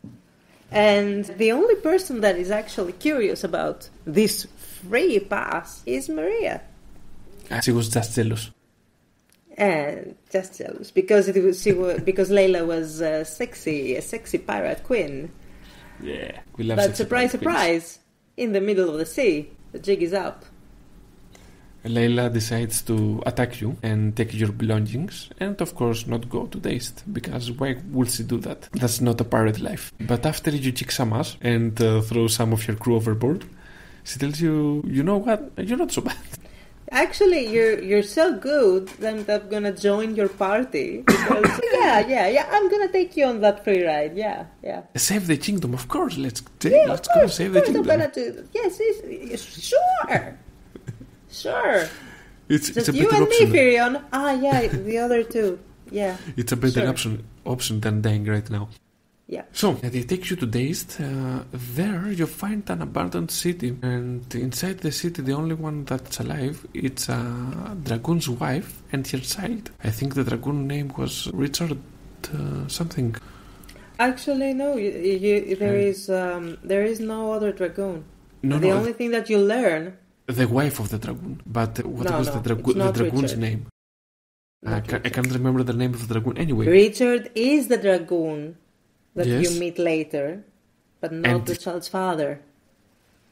And the only person that is actually curious about this free pass is Maria. She was just jealous. And just jealous because because Layla was a sexy pirate queen. Yeah, we love. But surprise, in the middle of the sea, the jig is up. Layla decides to attack you and take your belongings, and of course not go to Deist, because why would she do that? That's not a pirate life. But after you kick some ass and throw some of your crew overboard, she tells you, you know what, you're not so bad. Actually, you're so good that I'm gonna join your party. Because, yeah, I'm gonna take you on that free ride, yeah. Save the kingdom, of course, let's go save the kingdom. I'm gonna do, yes, sure. Sure. It's just a you better and option. me, Firion. Yeah, the other two. Yeah. It's a better option than dying right now. Yeah. So, they take you to Deist. There you find an abandoned city, and inside the city the only one that's alive it's a dragoon's wife and her child. I think the dragoon name was Richard something. Actually, no. There is no other dragoon. The only thing that you learn. The wife of the dragoon, but what was the dragoon's name? I can't remember the name of the dragoon. Anyway, Richard is the dragoon that you meet later, but not the child's father.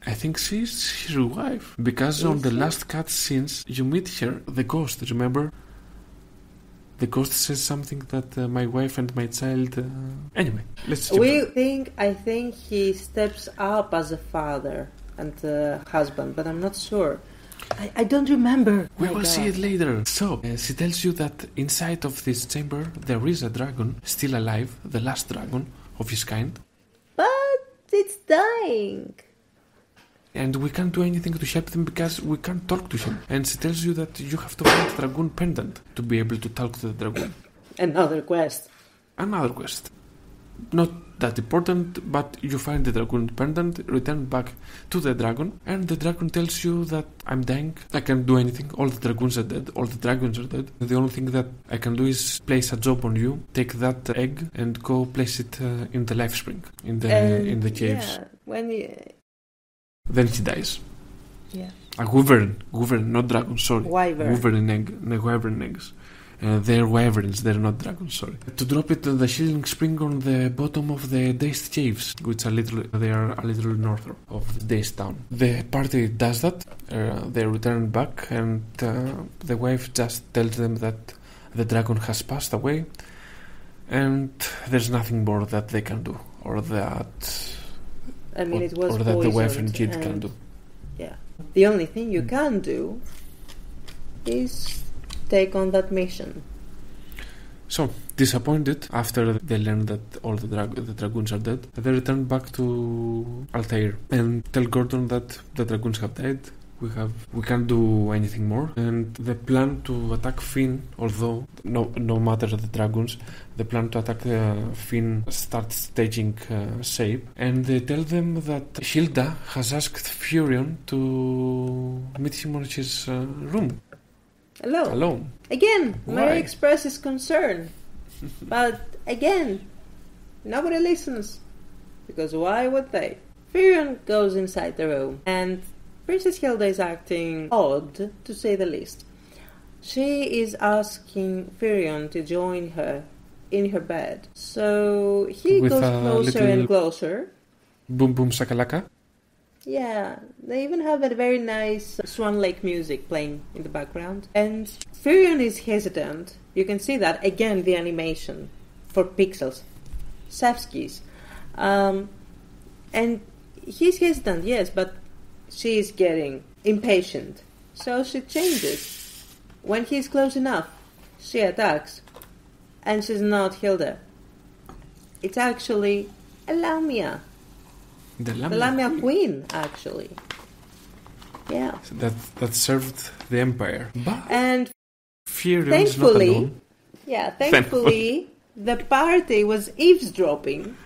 I think she's his wife, because on the last cutscenes you meet her, the ghost. Remember? The ghost says something that my wife and my child. Anyway, let's. I think he steps up as a father and husband, but I'm not sure. I don't remember. We will see it later. So, she tells you that inside of this chamber there is a dragon still alive, the last dragon of his kind. But it's dying. And we can't do anything to help them because we can't talk to him. And she tells you that you have to find the dragon pendant to be able to talk to the dragon. Another quest. Not that important, but you find the dragon pendant, return back to the dragon, and the dragon tells you that I'm dying, I can't do anything, all the dragoons are dead, all the dragons are dead. The only thing that I can do is place a job on you, take that egg and go place it in the life spring, in the caves. Yeah, then he dies. Yeah. A wyvern, not dragon, sorry. Wyvern. Wyvern eggs. They're wyverns, they're not dragons, sorry. To drop it in the healing spring on the bottom of the Deist caves, which they are a little north of the Deist town. The party does that, they return back, and the wife just tells them that the dragon has passed away, and there's nothing more that they can do, or that... it was or that the wife and kid can do. Yeah. The only thing you can do is take on that mission. So, disappointed after they learn that all the dragoons are dead, they return back to Altair and tell Gordon that the dragoons have died. We can't do anything more, and the plan to attack Finn, although no matter the dragons, the plan to attack Finn starts taking shape, and they tell them that Hilda has asked Furion to meet him on his room. Alone. Again, Why? Mary expresses concern. But again, nobody listens. Because why would they? Firion goes inside the room, and Princess Hilda is acting odd, to say the least. She is asking Firion to join her in her bed. So he With goes a closer little and closer. Boom boom shakalaka. Yeah, they even have a very nice Swan Lake music playing in the background. And Firion is hesitant. You can see that. Again, the animation for pixels. Sevskis. And he's hesitant, yes, but she's getting impatient. So she changes. When he's close enough, she attacks. And she's not Hilda. It's actually a Lamia. The The Lamia Queen, actually. Yeah. that served the empire. But And Firion is not alone. thankfully, the party was eavesdropping.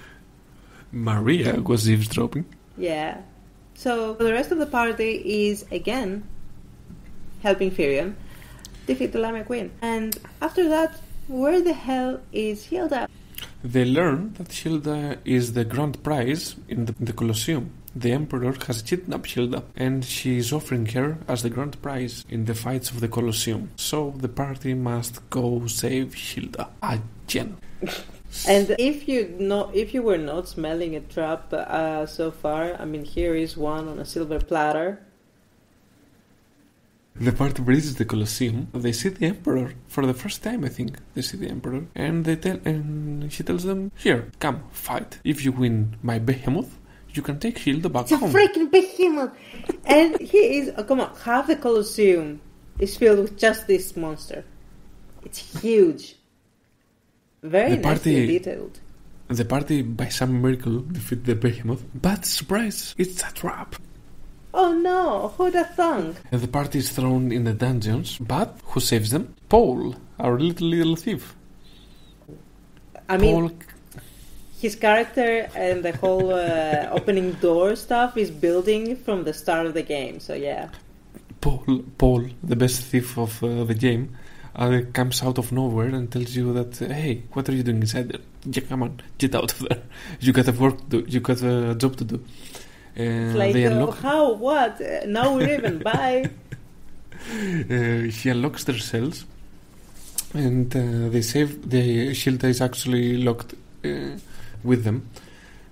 Maria was eavesdropping. Yeah. So the rest of the party is, again, helping Firion defeat the Lamia Queen. And after that, where the hell is Hilda? They learn that Hilda is the grand prize in the Colosseum. The Emperor has kidnapped Hilda, and she is offering her as the grand prize in the fights of the Colosseum. So the party must go save Hilda again. And if you were not smelling a trap so far, I mean, here is one on a silver platter. The party reaches the Colosseum. They see the Emperor for the first time. I think they see the Emperor, and she tells them, "Here, come, fight. If you win my Bahamut, you can take Hilda back It's a home." freaking behemoth! And he is, come on, half the Colosseum is filled with just this monster. It's huge. Very nicely detailed. The party, by some miracle, defeat the Behemoth, but surprise, it's a trap. Oh no, who'd have thunk? The party is thrown in the dungeons, but who saves them? Paul, our little thief. I mean, his character and the whole opening door stuff is building from the start of the game, so yeah. Paul, the best thief of the game, comes out of nowhere and tells you that, hey, what are you doing inside there? Yeah, come on, get out of there. You got a job to do. It's like, how? What? Now we're even. Bye. He unlocks their cells, and they save. The Hilda is actually locked with them.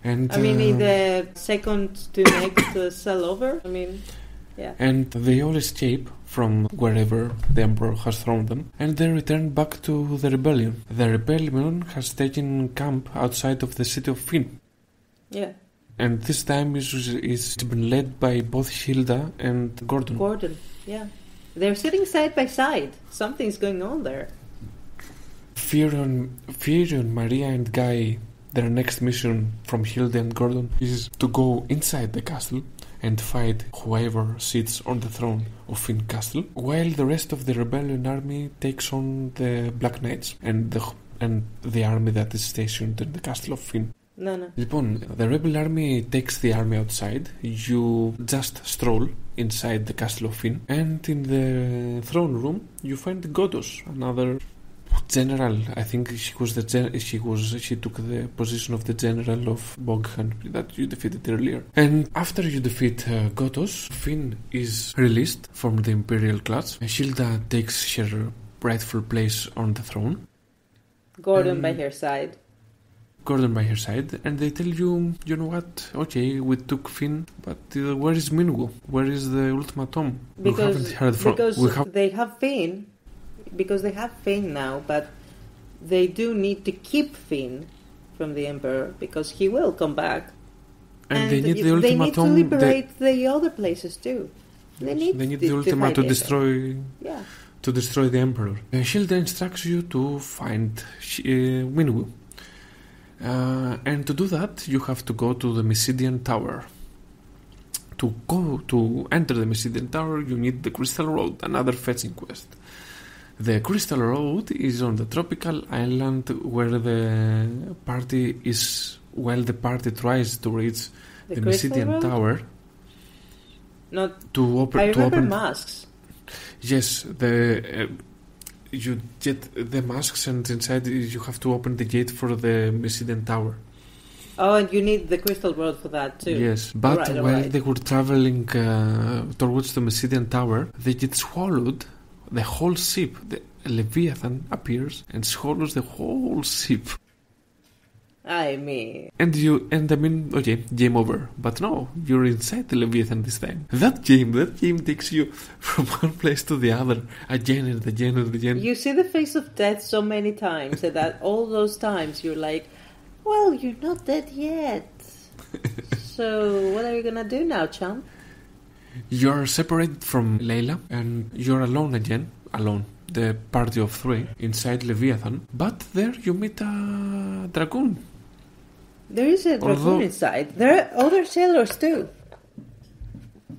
And I mean, in the second to next cell over. I mean, yeah. And they all escape from wherever the Emperor has thrown them, and they return back to the rebellion. The rebellion has taken camp outside of the city of Finn. Yeah. And this time is been led by both Hilda and Gordon. Gordon, yeah. They're sitting side by side. Something's going on there. Firion, Maria and Guy, their next mission from Hilda and Gordon is to go inside the castle and fight whoever sits on the throne of Finn Castle, while the rest of the rebellion army takes on the Black Knights and the army that is stationed in the castle of Finn. No. Λοιπόν, the rebel army takes the army outside. You just stroll inside the castle of Finn, and in the throne room you find Godos, another general. I think she took the position of the general of Boghan that you defeated earlier. And after you defeat Godos, Finn is released from the imperial clutch. Hilda takes her rightful place on the throne. Gordon by her side, and they tell you, you know what? Okay, we took Finn, but where is Minwu? Where is the ultimatum? We haven't heard from. They have Finn, because they have Finn now, but they do need to keep Finn from the Emperor because he will come back. And they need the ultimatum. They need to liberate the other places too. They need the ultimatum to destroy. Yeah. To destroy the Emperor. Hilda instructs you to find Minwu. And to do that, you have to go to the Mysidian Tower. To enter the Mysidian Tower, you need the Crystal Road, another fetching quest. The Crystal Road is on the tropical island where the party is, while the party tries to reach the Mysidian Tower. I remember masks. Yes, you get the masks, and inside you have to open the gate for the Mesiden Tower. Oh, and you need the crystal rod for that too. Yes, but Right, while right. they were traveling towards the Mesiden Tower, they get swallowed. The whole ship, the Leviathan appears and swallows the whole ship. I mean... Okay, game over. But no, you're inside the Leviathan this time. That game takes you from one place to the other, again and again and again. You see the face of death so many times, and that all those times you're like, well, you're not dead yet. So, what are you gonna do now, chum? You're separated from Layla, and you're alone again. Alone. The party of 3 inside Leviathan. But there you meet a dragoon. There is a dragoon inside. There are other sailors too.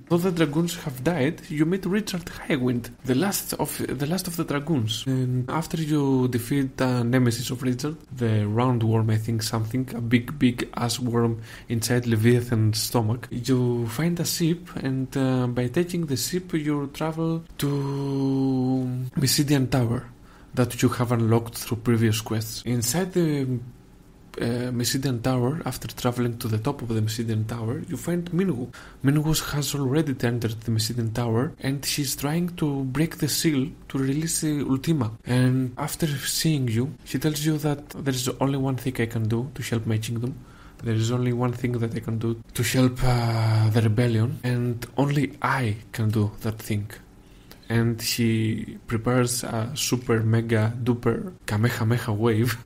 Though the dragoons have died, you meet Richard Highwind, the last of the dragoons. And after you defeat a nemesis of Richard, the roundworm, I think something, a big ass worm inside Leviathan's stomach, you find a ship, and by taking the ship, you travel to Mesiden Tower that you have unlocked through previous quests. Inside the Mesiden Tower, after traveling to the top of the Mesiden Tower, you find Minwu. Minwu has already entered the Mesiden Tower, and she's trying to break the seal to release the Ultima. And after seeing you, she tells you that there is only one thing I can do to help my kingdom. There is only one thing that I can do to help the rebellion, and only I can do that thing. And she prepares a super mega duper Kamehameha wave.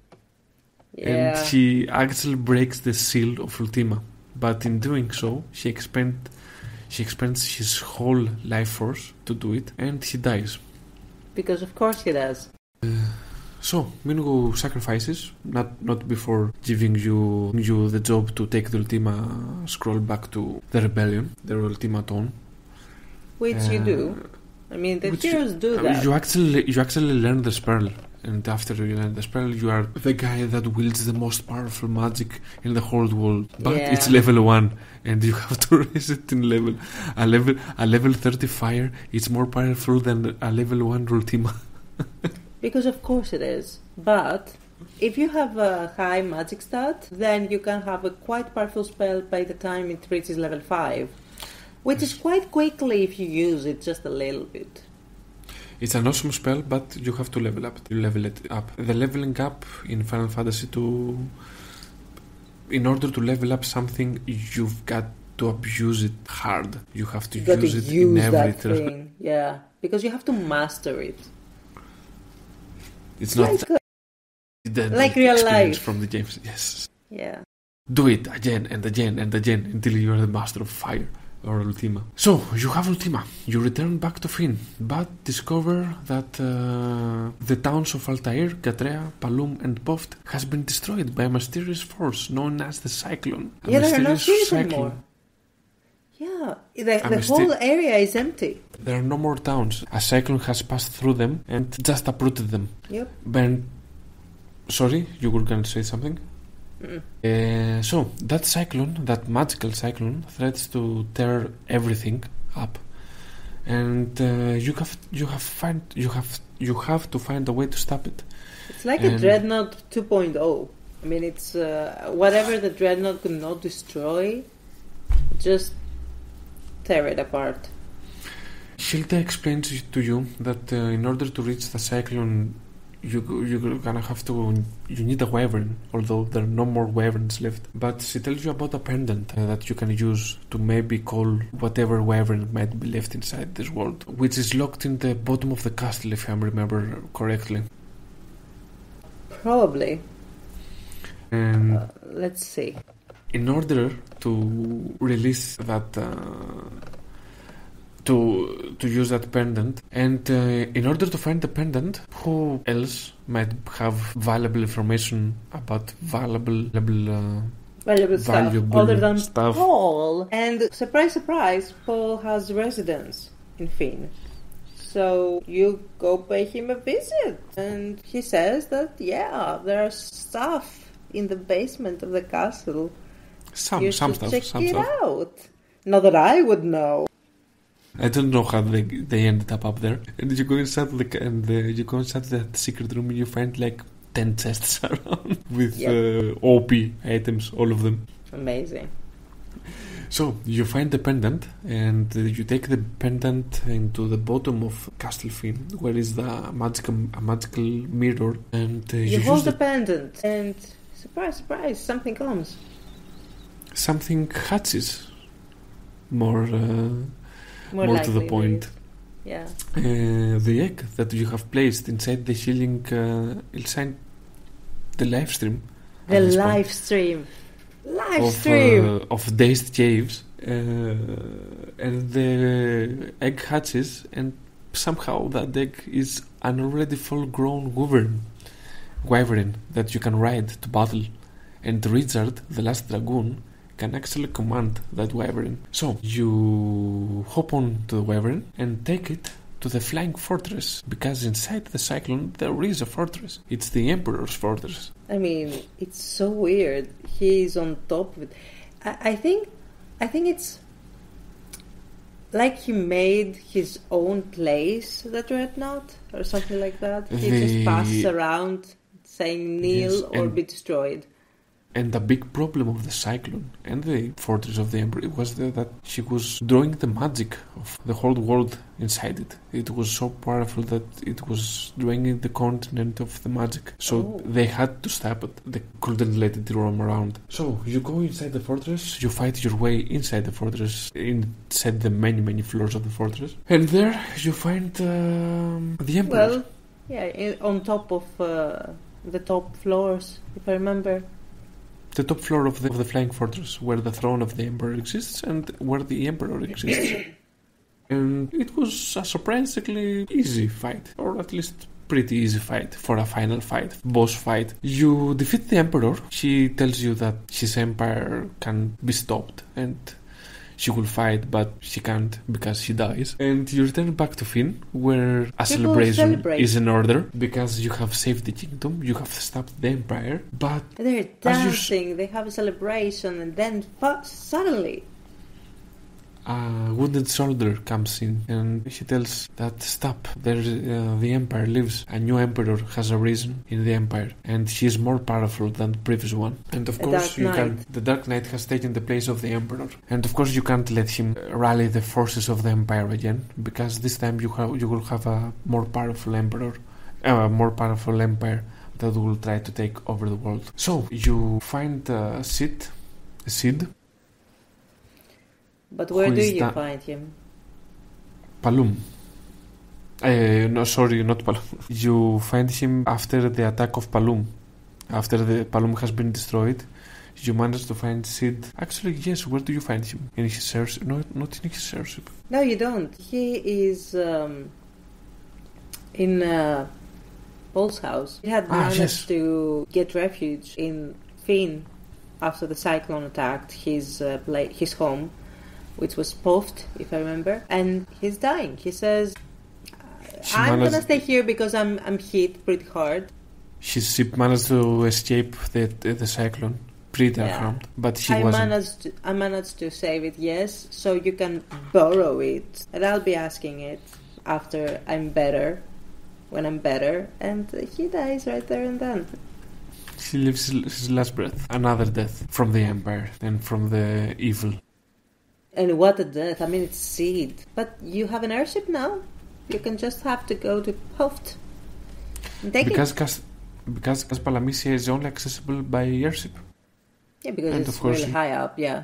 Yeah. And she actually breaks the seal of Ultima. But in doing so, she expends his whole life force to do it, and he dies. Because of course he does. So, Minwu sacrifices, not before giving you the job to take the Ultima scroll back to the rebellion, the Ultima Tone. Which you do. I mean, the heroes do that. You actually learn the spell. And after you learn the spell, you are the guy that wields the most powerful magic in the whole world. But it's level 1, and you have to raise it in level. A level 30 fire is more powerful than a level 1 Ultima. Because of course it is. But if you have a high magic stat, then you can have a quite powerful spell by the time it reaches level 5. Which is quite quickly if you use it just a little bit. It's an awesome spell, but you have to level up. You level it up. The leveling up in Final Fantasy 2, in order to level up something, you've got to abuse it hard. You have to use it in every turn. Yeah, because you have to master it. It's not like real life from the games. Yes. Yeah. Do it again and again and again until you are the master of fire. Or Ultima. So, you have Ultima. You return back to Fynn, but discover that the towns of Altair, Gatrea, Palum, and Boft has been destroyed by a mysterious force known as the Cyclone. There are no trees anymore. Yeah, the whole area is empty. There are no more towns. A cyclone has passed through them and just uprooted them. Yep. Sorry, you were going to say something? So that magical cyclone, threats to tear everything up, and you have to find a way to stop it. It's like a Dreadnought 2.0. I mean, it's whatever the Dreadnought could not destroy, just tear it apart. Hilda explains to you that in order to reach the cyclone, you're gonna have to. You need a wyvern, although there are no more wyverns left. But she tells you about a pendant that you can use to maybe call whatever wyvern might be left inside this world, which is locked in the bottom of the castle, if I remember correctly. Probably. And let's see. In order to release that. To use that pendant, and in order to find the pendant, who else might have valuable information about valuable stuff other than Paul? And surprise, Paul has residence in Fynn. So you go pay him a visit, and he says that there are stuff in the basement of the castle. Some stuff. Check it out. Not that I would know. I don't know how they ended up there. And you go inside you go inside that secret room and you find like 10 chests around with OP items, all of them. Amazing. So you find the pendant and you take the pendant into the bottom of Castle Finn, where is a magical mirror, and you hold the pendant and surprise, surprise, something comes. Something hatches. More to the point. Yeah. The egg that you have placed inside the ceiling, inside the live stream. The live stream. Of Dazed Caves, and the egg hatches, and somehow that egg is an already full-grown wyvern that you can ride to battle, and Richard, the last dragoon, can actually command that wyvern. So you hop on to the wyvern and take it to the flying fortress, because inside the cyclone there is a fortress. It's the Emperor's fortress. I mean, it's so weird. He's on top of it. I think it's like he made his own place, the Dreadnought, or something like that. He just passes around saying kneel or be destroyed. And the big problem of the cyclone and the fortress of the Emperor was that she was drawing the magic of the whole world inside it. It was so powerful that it was drawing the continent of the magic. So they had to stop it. They couldn't let it roam around. So you go inside the fortress, you fight your way inside the fortress, inside the many floors of the fortress. And there you find the Emperor. Well, yeah, on top of the top floors, if I remember. The top floor of the flying fortress, where the throne of the Emperor exists and where the Emperor exists. And it was a surprisingly easy fight, or at least pretty easy fight for a final fight, boss fight. You defeat the Emperor. She tells you that his empire can be stopped and she will fight, but she can't because she dies. And you return back to Finn, where a celebration is in order, because you have saved the kingdom, you have stopped the empire, but they're dancing, they have a celebration, and then suddenly a wounded soldier comes in and she tells that stop, the empire lives, a new emperor has arisen in the empire and she is more powerful than the previous one, and of course the Dark Knight has taken the place of the emperor, and of course you can't let him rally the forces of the empire again, because this time you will have a more powerful emperor, a more powerful empire that will try to take over the world. So you find Sid. But where do you find him? Palum. No, sorry, not Palum. You find him after the attack of Palum. After the Palum has been destroyed, you manage to find Sid. Actually, yes, where do you find him? In his airship? No, not in his airship. No, you don't. He is in Paul's house. He had managed to get refuge in Finn after the cyclone attacked his home, which was Poft, if I remember, and he's dying. He says, I'm gonna stay here because I'm hit pretty hard. His ship managed to escape the cyclone, pretty unharmed, but he wasn't. I managed to save it, yes, so you can borrow it, and I'll be asking it after I'm better, when I'm better, and he dies right there and then. He lives his last breath, another death from the Empire and from the evil. And what a death. I mean, it's Sid. But you have an airship now. You can just have to go to Poft and take because Palamisia is only accessible by airship. Yeah, because it's really high up, yeah.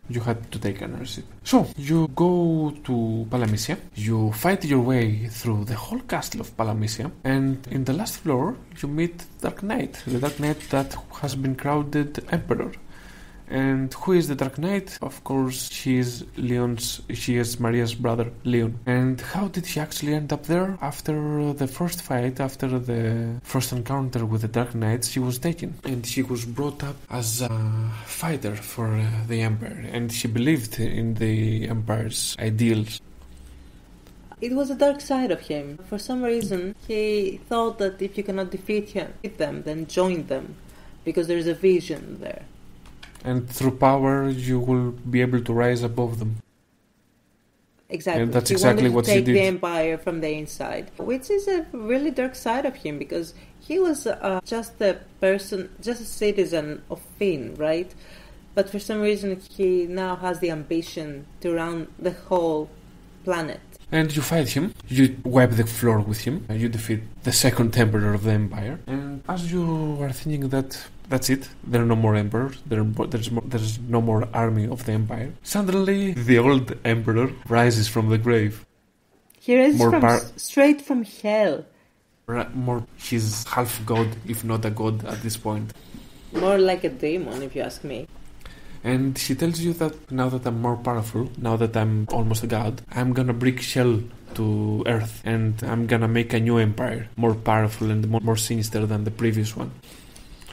You had to take an airship. So, you go to Palamisia, you fight your way through the whole castle of Palamisia, and in the last floor, you meet Dark Knight, the Dark Knight that has been crowned Emperor. And who is the Dark Knight? Of course, she is Maria's brother, Leon. And how did he actually end up there? After the first fight, after the first encounter with the Dark Knight, she was taken. And she was brought up as a fighter for the Empire. And she believed in the Empire's ideals. It was the dark side of him. For some reason, he thought that if you cannot defeat them, then join them. Because there's a vision there. And through power, you will be able to rise above them. Exactly. And that's he exactly wanted what to she take the did. empire from the inside, which is a really dark side of him because he was just a person, just a citizen of Finn, right? But for some reason, he now has the ambition to run the whole planet. And you fight him, you wipe the floor with him, and you defeat the second emperor of the empire. And as you are thinking that that's it, there are no more emperors, there's no more army of the empire, suddenly the old emperor rises from the grave. He rises straight from hell. He's half god, if not a god at this point. More like a demon, if you ask me. And he tells you that now that I'm more powerful, now that I'm almost a god, I'm gonna bring Shell to Earth and I'm gonna make a new empire, more powerful and more sinister than the previous one.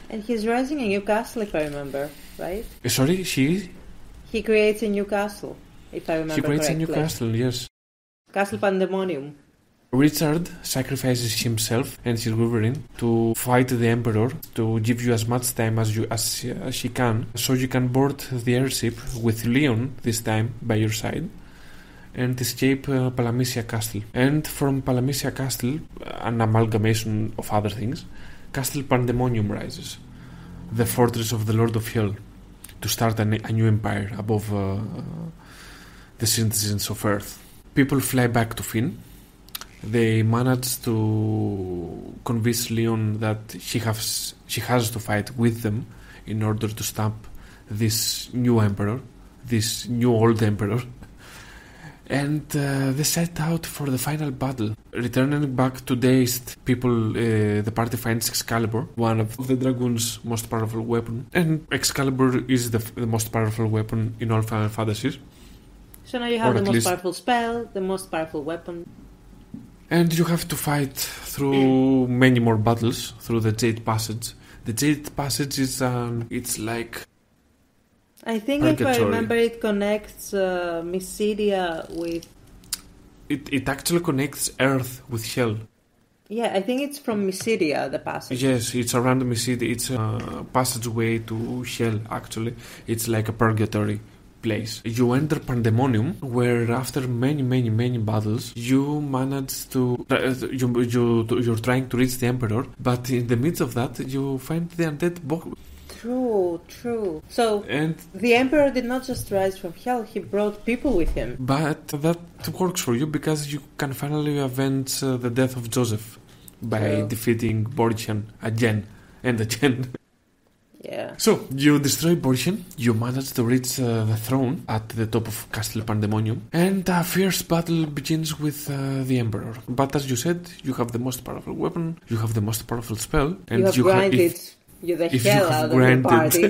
And he's rising a new castle, if I remember, right? Sorry, He creates a new castle, if I remember correctly. He creates a new castle, yes. Castle Pandemonium. Richard sacrifices himself and his Wolverine to fight the Emperor, to give you as much time as she can, so you can board the airship with Leon this time by your side and escape Palamicia Castle. And from Palamicia Castle, an amalgamation of other things, Castle Pandemonium rises, the fortress of the Lord of Hell, to start a new empire above the citizens of Earth. People fly back to Finn. They manage to convince Leon that she has to fight with them in order to stop this new emperor, this new old emperor. And they set out for the final battle. Returning back to Dazed, the party finds Excalibur, one of the Dragoon's most powerful weapons. And Excalibur is the most powerful weapon in all Final Fantasies. So now you have the most powerful spell, the most powerful weapon. And you have to fight through many more battles through the Jade Passage. The Jade Passage is it's like I think purgatory. If I remember, it connects Mysidia with. It actually connects Earth with Hell. Yeah, I think it's from Mysidia, the passage. Yes, it's around Mysidia. It's a passageway to Hell. Actually, it's like a purgatory place. You enter Pandemonium, where after many battles, you manage to you're trying to reach the Emperor, but in the midst of that, you find the undead box. True. So the Emperor did not just rise from hell; he brought people with him. But that works for you because you can finally avenge the death of Joseph by defeating Borgian again and again. Yeah. So, you destroy Borgian, you manage to reach the throne at the top of Castle Pandemonium, and a fierce battle begins with the Emperor. But as you said, you have the most powerful weapon, you have the most powerful spell, and you have grinded the hell out of the party.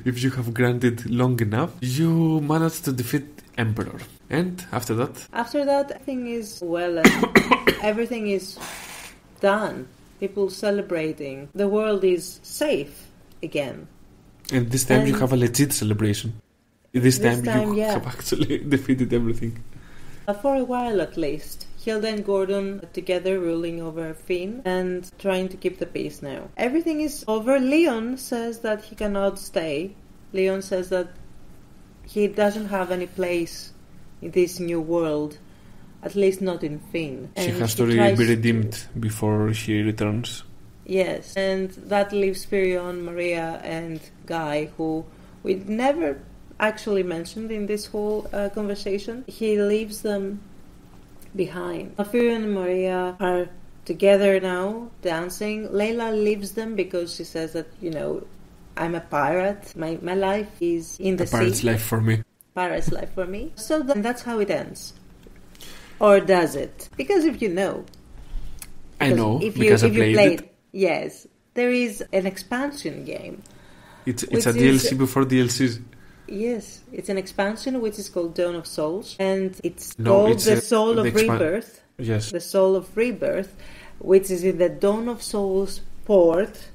If you have grinded long enough, you manage to defeat Emperor. And after that, everything is everything is done. People celebrating. The world is safe again. And this time you have a legit celebration. This time you have actually defeated everything. For a while at least. Hilda and Gordon together ruling over Finn and trying to keep the peace now. Everything is over. Leon says that he cannot stay. Leon says that he doesn't have any place in this new world. At least not in Finn. She has to be redeemed before she returns. Yes, and that leaves Firion, Maria, and Guy, who we never actually mentioned in this whole conversation. He leaves them behind. Firion and Maria are together now, dancing. Layla leaves them because she says that, I'm a pirate. My life is in the sea. Pirate's life for me. Pirate's life for me. So that's how it ends. Or does it? Because if you know... I know, because I played it. Yes. There is an expansion game. It's a DLC before DLCs. Yes. It's an expansion which is called Dawn of Souls. And it's called The Soul of Rebirth. Yes. The Soul of Rebirth, which is in the Dawn of Souls port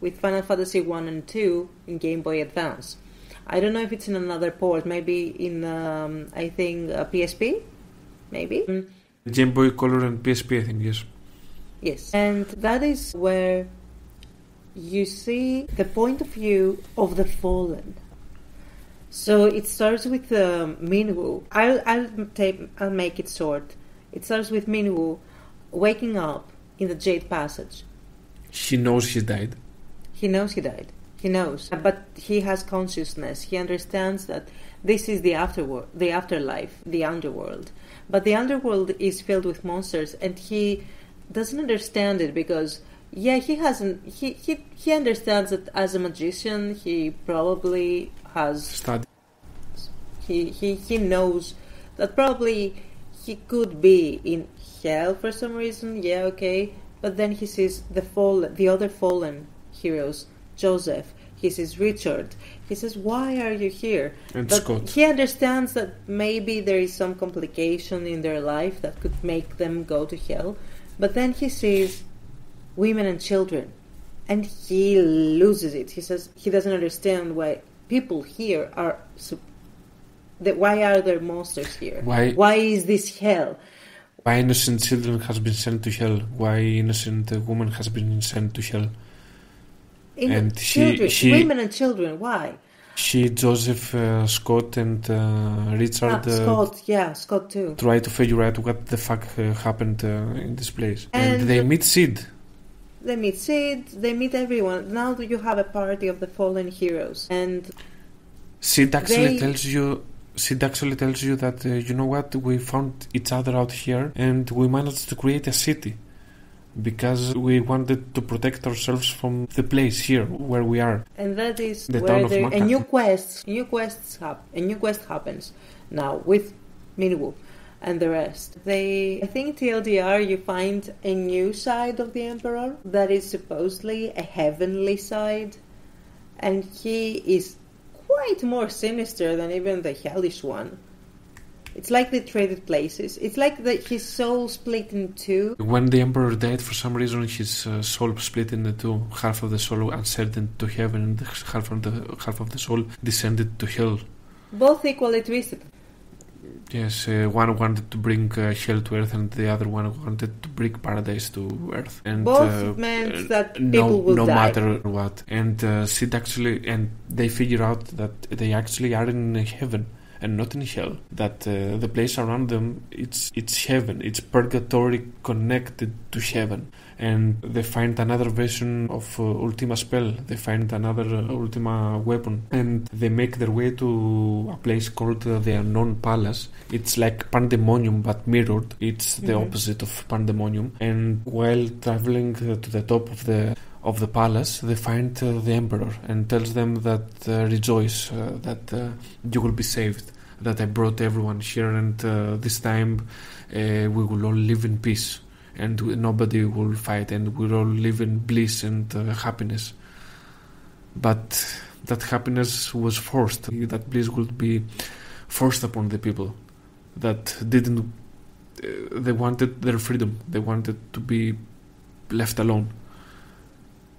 with Final Fantasy 1 and 2 in Game Boy Advance. I don't know if it's in another port. Maybe in, I think, PSP? Maybe. Game Boy Color and PSP, I think, yes. Yes. And that is where you see the point of view of the fallen. So it starts with Minwoo. I'll make it short. It starts with Minwoo waking up in the Jade Passage. He knows he died. He knows he died. He knows, but he has consciousness. He understands that this is the afterworld, the afterlife, the underworld. But the underworld is filled with monsters, and he doesn't understand it because, yeah, he understands that as a magician, he probably has Study. He knows that probably he could be in hell for some reason. Yeah, okay. But then he sees the other fallen heroes, Joseph. He sees Richard. He says, "Why are you here?" And but Scott. He understands that maybe there is some complication in their life that could make them go to hell. But then he sees women and children, and he loses it. He says he doesn't understand why people here are. Why are there monsters here? Why is this hell? Why innocent children has been sent to hell? Why innocent woman has been sent to hell? And women and children, why? Joseph, Scott and Richard Scott too, try to figure out what the fuck happened in this place. And they meet Sid. They meet everyone. Now you have a party of the fallen heroes. And Sid actually tells you that, you know what, we found each other out here and we managed to create a city. Because we wanted to protect ourselves from the place here where we are. And that is the where a new quest happens now with Minwoo and the rest. I think TLDR, you find a new side of the Emperor that is supposedly a heavenly side, and he is quite more sinister than even the hellish one. It's like they traded places. It's like his soul split in two. When the Emperor died, for some reason, his soul split into two. Half of the soul ascended to heaven, and half of the soul descended to hell. Both equally twisted. Yes, one wanted to bring hell to earth, and the other one wanted to bring paradise to earth. And both meant that people will die. No matter what. And Sid actually, and they figure out that they actually are in heaven. And not in hell. That the place around them, it's heaven. It's purgatory connected to heaven. And they find another version of Ultima spell. They find another Ultima weapon. And they make their way to a place called the Unknown Palace. It's like Pandemonium but mirrored. It's the opposite of Pandemonium. And while traveling to the top of the palace, they find the Emperor and tells them that rejoice, that you will be saved, that I brought everyone here, and this time we will all live in peace, and nobody will fight, and we'll all live in bliss and happiness. But that happiness was forced. That bliss would be forced upon the people that didn't. They wanted their freedom. They wanted to be left alone.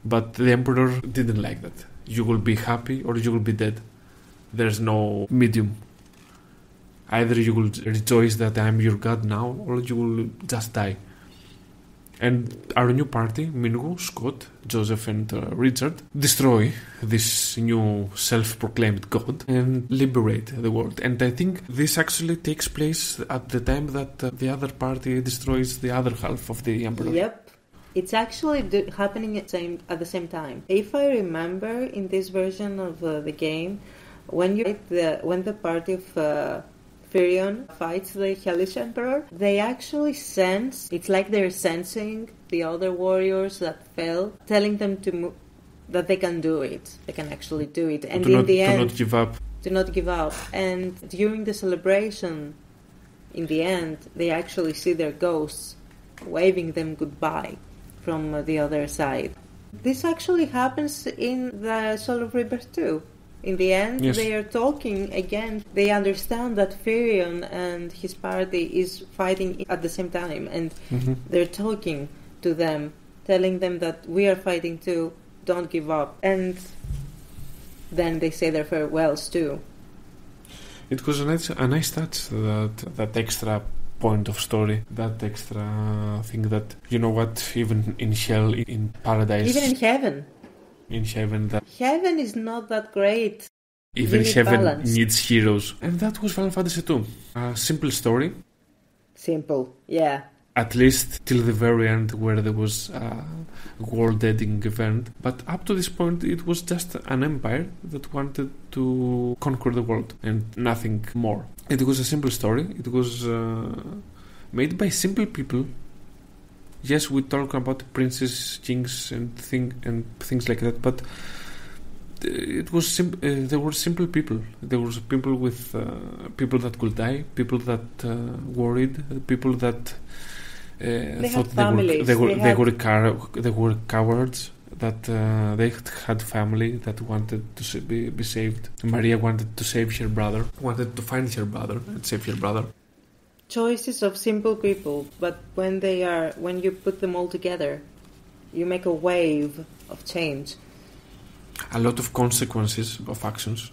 But the Emperor didn't like that. You will be happy or you will be dead. There's no medium. Either you will rejoice that I am your god now, or you will just die. And our new party, Minwoo, Scott, Joseph and Richard, destroy this new self-proclaimed god and liberate the world. And I think this actually takes place at the time that the other party destroys the other half of the Emperor. Yep. It's actually happening at the same time. If I remember, in this version of the game, when the party of Firion fights the Hellish Emperor, they actually sense. It's like they're sensing the other warriors that fell, telling them that they can do it. They can actually do it. And in the end, do not give up. Do not give up. And during the celebration, in the end, they actually see their ghosts waving them goodbye from the other side. This actually happens in the Soul of Rebirth too. In the end, yes. They are talking again. They understand that Firion and his party is fighting at the same time, and they're talking to them, telling them that we are fighting too, don't give up. And then they say their farewells too. It was a nice touch, that extra point of story, that extra thing that, you know what, even in hell, in paradise, even in heaven, that heaven is not that great. Even You need heaven balance. needs heroes. And that was Final Fantasy II. A simple story. Simple, yeah. At least till the very end, where there was a world-ending event. But up to this point, it was just an empire that wanted to conquer the world and nothing more. It was a simple story. It was made by simple people. Yes, we talk about princes, kings, and things like that, but it was there were simple people. There was people with people that could die, people that worried, people that thought they were cowards. That they had family that wanted to be saved. Maria wanted to save her brother, wanted to find her brother and save her brother. Choices of simple people, but when you put them all together, you make a wave of change. A lot of consequences of actions.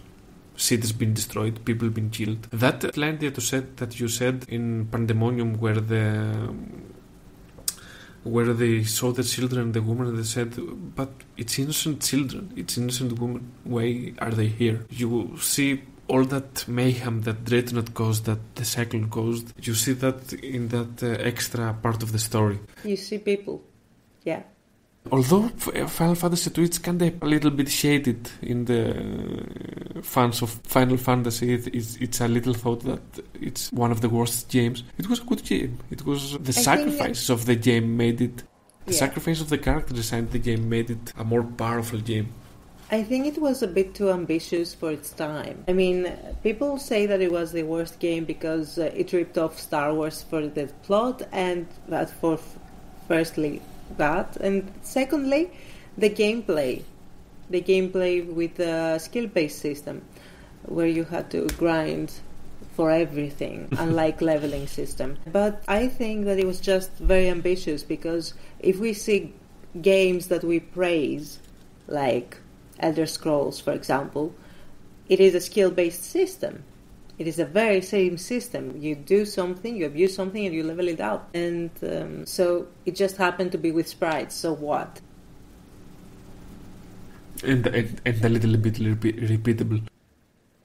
Cities been destroyed, people been killed. That line that you said in Pandemonium, where they saw the children, the woman, they said, but it's innocent children, it's innocent women. Why are they here? You see all that mayhem that Dreadnought caused, that the Cyclone caused. You see that in that extra part of the story. You see people, yeah. Although Final Fantasy II is kind of a little bit shaded in the fans of Final Fantasy, it's a little thought that it's one of the worst games. It was a good game. It was the sacrifices of the game made it. The sacrifice of the character design of the game made it a more powerful game. I think it was a bit too ambitious for its time. I mean, people say that it was the worst game because it ripped off Star Wars for the plot, and that for firstly that, and secondly the gameplay with a skill-based system where you had to grind for everything, unlike leveling system. But I think that it was just very ambitious, because if we see games that we praise, like Elder Scrolls, for example, it is a skill-based system. It is the very same system. You do something, you abuse something, and you level it up. And so it just happened to be with sprites, so what? And a little bit repeatable.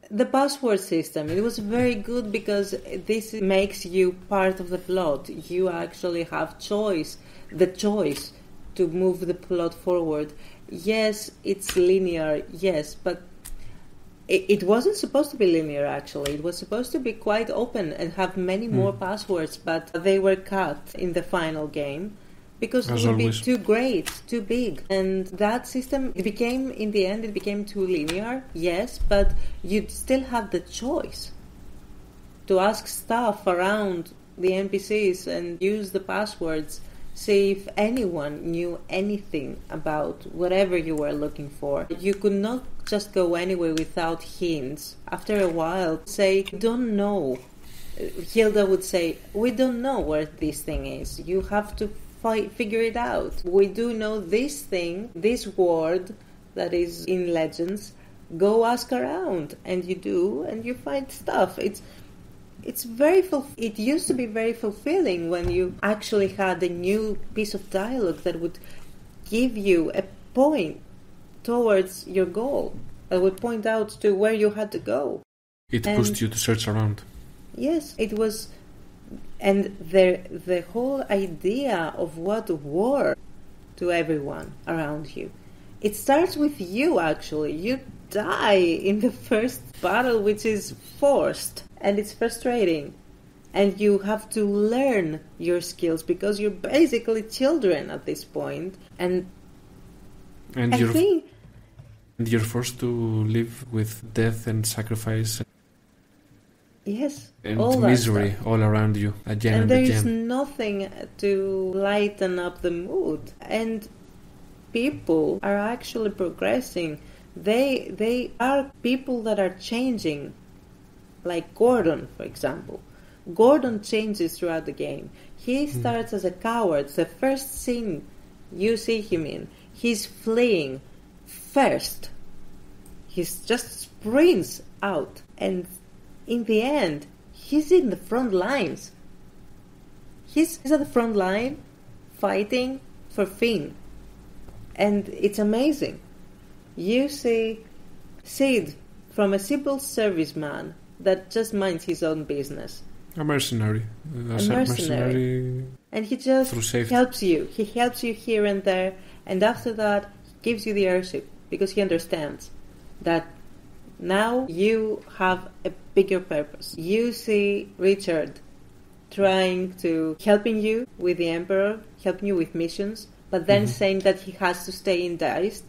The password system, it was very good because this makes you part of the plot. You actually have the choice to move the plot forward. Yes, it's linear, yes, but it wasn't supposed to be linear, actually. It was supposed to be quite open and have many more passwords, but they were cut in the final game because it would be too great, too big. And that system, in the end, it became too linear, yes, but you'd still have the choice to ask stuff around the NPCs and use the passwords. See if anyone knew anything about whatever you were looking for. You could not just go anywhere without hints. After a while, say, don't know. Hilda would say, we don't know where this thing is. You have to figure it out. We do know this thing, this word that is in Legends. Go ask around. And you do, and you find stuff. It used to be very fulfilling when you actually had a new piece of dialogue that would give you a point towards your goal, that would point out to where you had to go. It pushed you to search around. Yes, it was. And the whole idea of what war to everyone around you. It starts with you, actually. You die in the first battle, which is forced. And it's frustrating. And you have to learn your skills because you're basically children at this point. And you're forced to live with death and sacrifice. Yes. And misery all around you, again and again. And there is nothing to lighten up the mood. And people are actually progressing. They are people that are changing. Like Gordon, for example. Gordon changes throughout the game. He starts as a coward. The first scene you see him in, he's fleeing first. He just sprints out. And in the end, he's in the front lines. He's at the front line fighting for Finn. And it's amazing. You see Sid, from a simple serviceman that just minds his own business. A mercenary. Mercenary. And he just helps you. He helps you here and there. And after that, he gives you the airship because he understands that now you have a bigger purpose. You see Richard trying to helping you with the Emperor, helping you with missions, but then saying that he has to stay in Dazed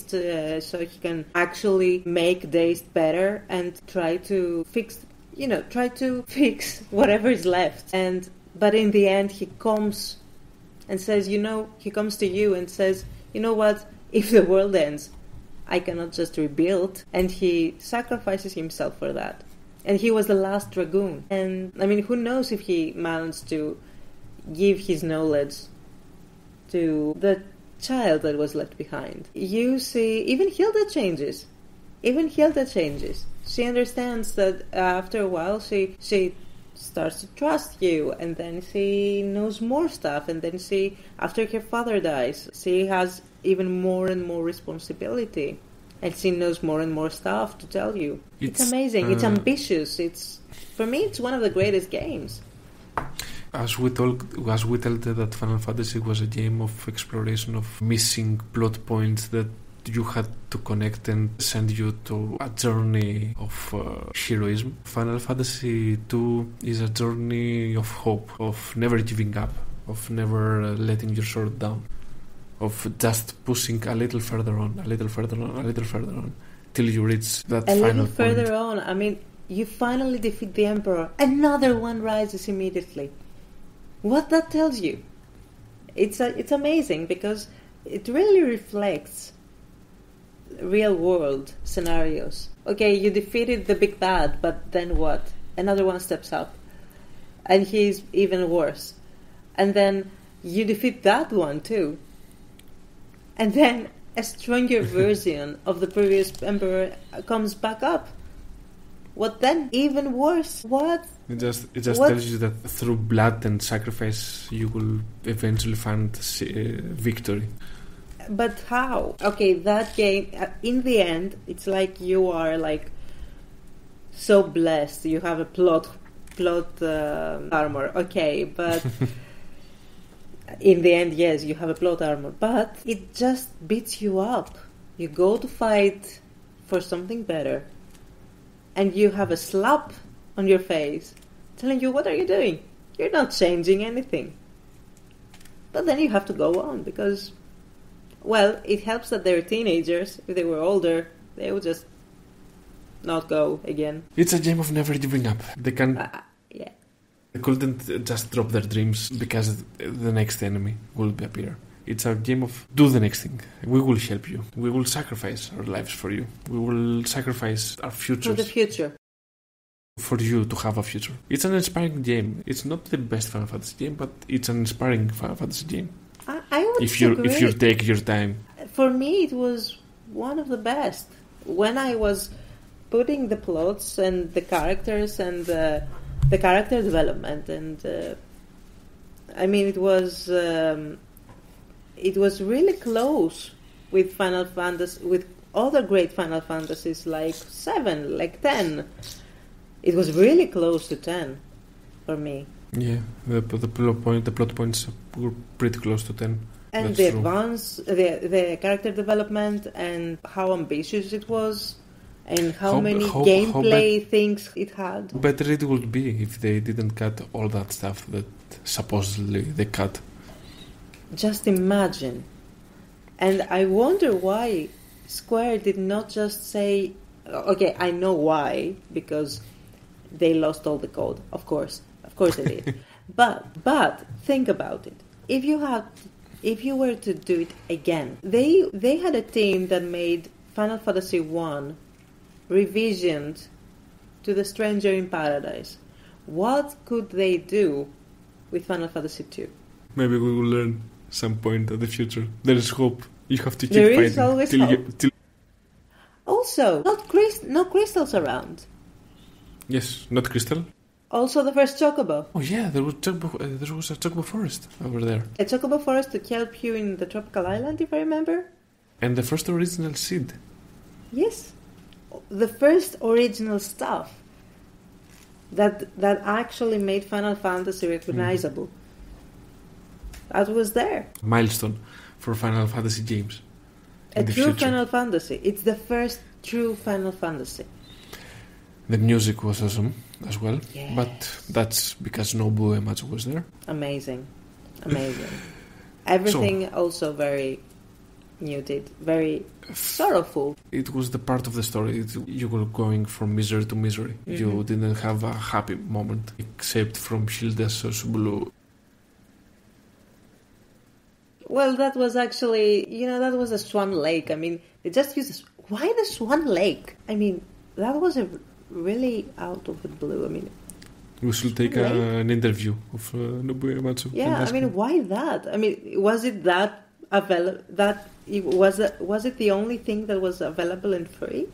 so he can actually make Dazed better and try to fix whatever is left. But in the end, he comes and says, he comes to you and says, you know what? If the world ends, I cannot just rebuild. And he sacrifices himself for that. And he was the last dragoon. And, who knows if he managed to give his knowledge to the child that was left behind. You see, even Hilda changes. She understands that after a while she starts to trust you, and then she knows more stuff, and then after her father dies, she has even more and more responsibility, and she knows more and more stuff to tell you. It's amazing. It's ambitious. For me, it's one of the greatest games. As we told that Final Fantasy was a game of exploration of missing plot points that you had to connect and send you to a journey of heroism. Final Fantasy II is a journey of hope, of never giving up, of never letting your sword down, of just pushing a little further on, till you reach that final point. A little further on. You finally defeat the Emperor. Another one rises immediately. What that tells you? It's amazing because it really reflects real world scenarios. Okay, you defeated the big bad, but then what? Another one steps up, and he's even worse. And then you defeat that one too. And then a stronger version of the previous emperor comes back up. What then? Even worse. What? It just tells you that through blood and sacrifice you will eventually find victory. But how? Okay, that game, in the end, it's like you are so blessed. You have a plot armor. Okay, but in the end, yes, you have a plot armor. But it just beats you up. You go to fight for something better, and you have a slap on your face telling you, what are you doing? You're not changing anything. But then you have to go on because... Well, it helps that they're teenagers. If they were older, they would just not go again. It's a game of never giving up. They can... yeah. They couldn't just drop their dreams because the next enemy will appear. It's a game of do the next thing. We will help you. We will sacrifice our lives for you. We will sacrifice our futures. For the future. For you to have a future. It's an inspiring game. It's not the best Final Fantasy game, but it's an inspiring Final Fantasy game. I would agree. If you take your time. For me, it was one of the best. When I was putting the plots and the characters and the character development, and it was really close with Final Fantasy, with other great Final Fantasies like 7, like 10. It was really close to 10 for me. Yeah, the plot points were pretty close to 10. And That's the true. the character development and how ambitious it was, and how many gameplay things it had. Better it would be if they didn't cut all that stuff that supposedly they cut. Just imagine. And I wonder why Square did not just say, okay, I know why, because they lost all the code, of course they did. But think about it. If you were to do it again, they had a team that made Final Fantasy 1 revisioned to The Stranger in Paradise. What could they do with Final Fantasy 2? Maybe we will learn some point in the future. There is hope. You have to keep there fighting. Is always hope. Also, no crystals around. Yes, not crystal. Also, the first chocobo. Oh yeah, there was a chocobo forest over there. A chocobo forest to help you in the tropical island, if I remember. And the first original seed. Yes. the first original stuff that actually made Final Fantasy recognizable. That was there. Milestone for Final Fantasy games. A true Final Fantasy. It's the first true Final Fantasy. The music was awesome as well, Yeah. but that's because Nobuo Uematsu was there. Amazing. Everything also very muted, very sorrowful. It was the part of the story. You were going from misery to misery. You didn't have a happy moment, except from Hilda's Blue. Well, that was actually, that was a Swan Lake. I mean, they just used this. Why the Swan Lake? I mean, that was a really out of the blue. I mean, we should take an interview of Nobuo Uematsu. Yeah, I mean, why that? I mean, was it that available? Was it the only thing that was available and free?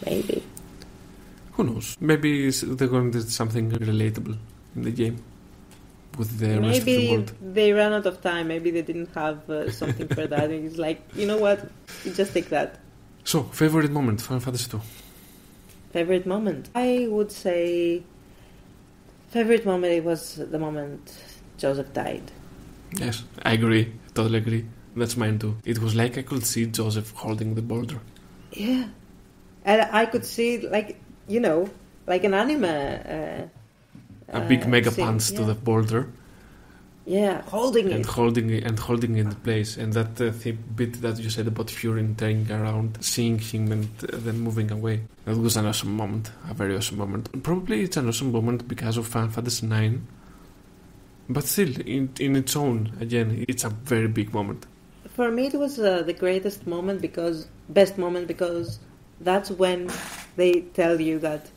Maybe. Who knows? Maybe they're going to do something relatable in the game with the rest of the world. Maybe they ran out of time. Maybe they didn't have something for that. And it's like, you know what? You just take that. So, favorite moment, Final Fantasy 2? Favorite moment? I would say favorite moment, it was the moment Joseph died. Yes, I agree. Totally agree. That's mine too. It was like I could see Joseph holding the border. Yeah. And I could see, like an anime. A big mega scene, punch to the border. Yeah, holding it. Holding it in place. And that bit that you said about Fury turning around, seeing him and then moving away. That was an awesome moment. A very awesome moment. Probably it's an awesome moment because of Final Fantasy 9. But still, in its own, again, it's a very big moment. For me, it was the greatest moment best moment because that's when they tell you that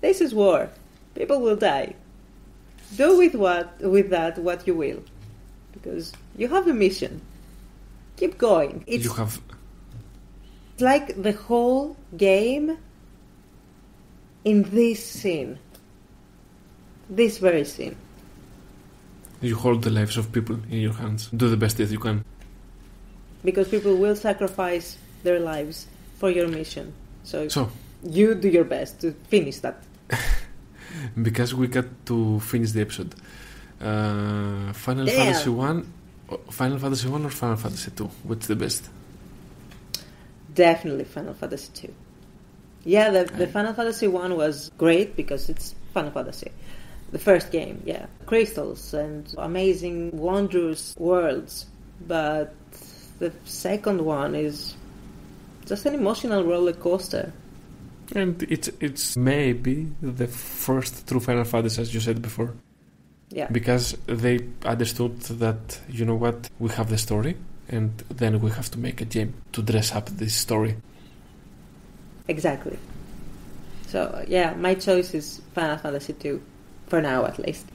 this is war. People will die. Do with that what you will, because you have a mission. Keep going. It's like the whole game in this scene, this very scene. You hold the lives of people in your hands. Do the best that you can. Because people will sacrifice their lives for your mission. So you do your best to finish that. Because we got to finish the episode. Final Fantasy 1 or Final Fantasy 2? What's the best? Definitely Final Fantasy 2. Yeah, the Final Fantasy 1 was great because it's Final Fantasy. The first game, yeah. Crystals and amazing, wondrous worlds. But the second one is just an emotional roller coaster. And it's maybe the first true Final Fantasy, as you said before. Yeah. Because they understood that, you know what, we have the story, and then we have to make a game to dress up this story. Exactly. So, yeah, my choice is Final Fantasy 2, for now at least.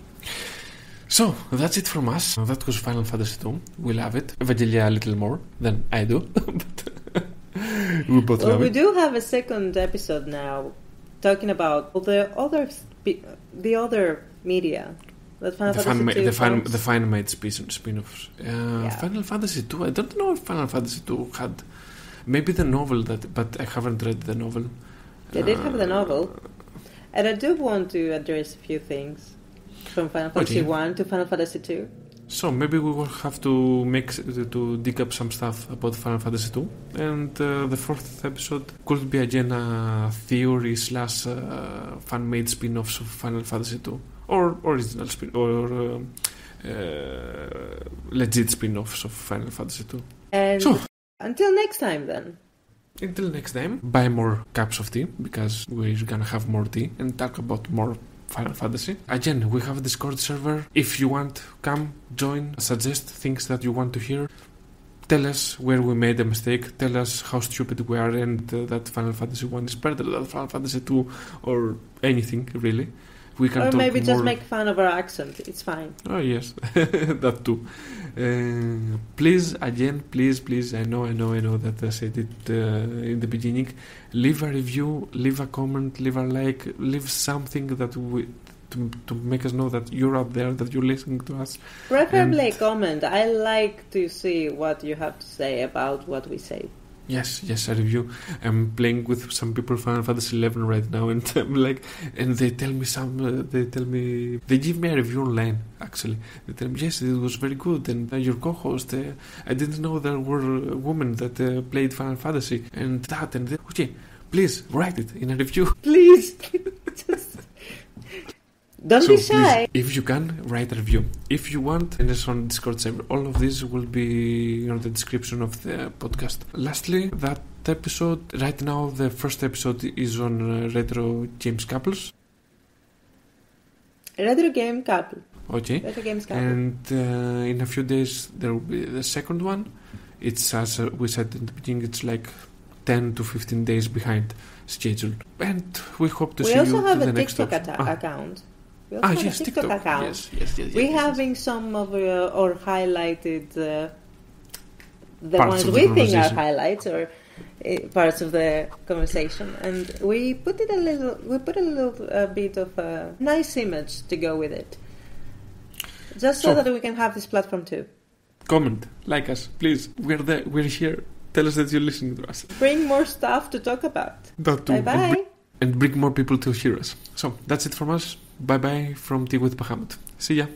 So, that's it from us. That was Final Fantasy 2. We love it. Evangelia a little more than I do. We both love we it. do have a second episode now talking about the other media that Final Fantasy 2 the fan-made spin-offs. Final Fantasy 2. I don't know if Final Fantasy 2 had maybe the novel but I haven't read the novel. They did have the novel, and I do want to address a few things from Final Fantasy 1 to Final Fantasy 2. So maybe we will have to dig up some stuff about Final Fantasy 2, and the fourth episode could be again a theory / fan-made spin-offs of Final Fantasy 2, or original legit spin-offs of Final Fantasy 2. And until next time, then. Until next time, buy more cups of tea because we're gonna have more tea and talk about more Final Fantasy. Again, we have a Discord server. If you want, come, join, suggest things that you want to hear. Tell us where we made a mistake. Tell us how stupid we are and that Final Fantasy 1 is better than Final Fantasy 2 or anything, really. We can or talk maybe more. Just make fun of our accent. It's fine. Oh, yes. That too. Please, again, please, I know that I said it in the beginning. Leave a review, leave a comment, leave a like, leave something that to make us know that you're out there, that you're listening to us. Preferably a comment. I like to see what you have to say about what we say. Yes, a review. I'm playing with some people Final Fantasy 11 right now, and I'm like, and they tell me they give me a review online. Actually, they tell me yes, it was very good, and your co-host, I didn't know there were women that played Final Fantasy, and that, and that. Okay, please write it in a review, Please. Don't be shy. Please, if you can, write a review. If you want, and it's on Discord server. All of this will be on the description of the podcast. Lastly, that episode, right now, the first episode is on Retro Games Couples. Retro Game Couple. Okay. Retro Games Couple. And in a few days, there will be the second one. It's, as we said in the beginning, it's like 10 to 15 days behind schedule. And we hope to see you to the next We also have a TikTok account. Yes, TikTok account. Yes. We're having some of our highlighted, the Parts ones of the we think are conversation. highlights or parts of the conversation, and we put a little bit of a nice image to go with it, just so that we can have this platform too. Comment, like us, please. We're there. We're here. Tell us that you're listening to us. Bring more stuff to talk about. That too. Bye-bye. And bring more people to hear us. So that's it from us. Bye bye from Tea with Bahamut. See ya.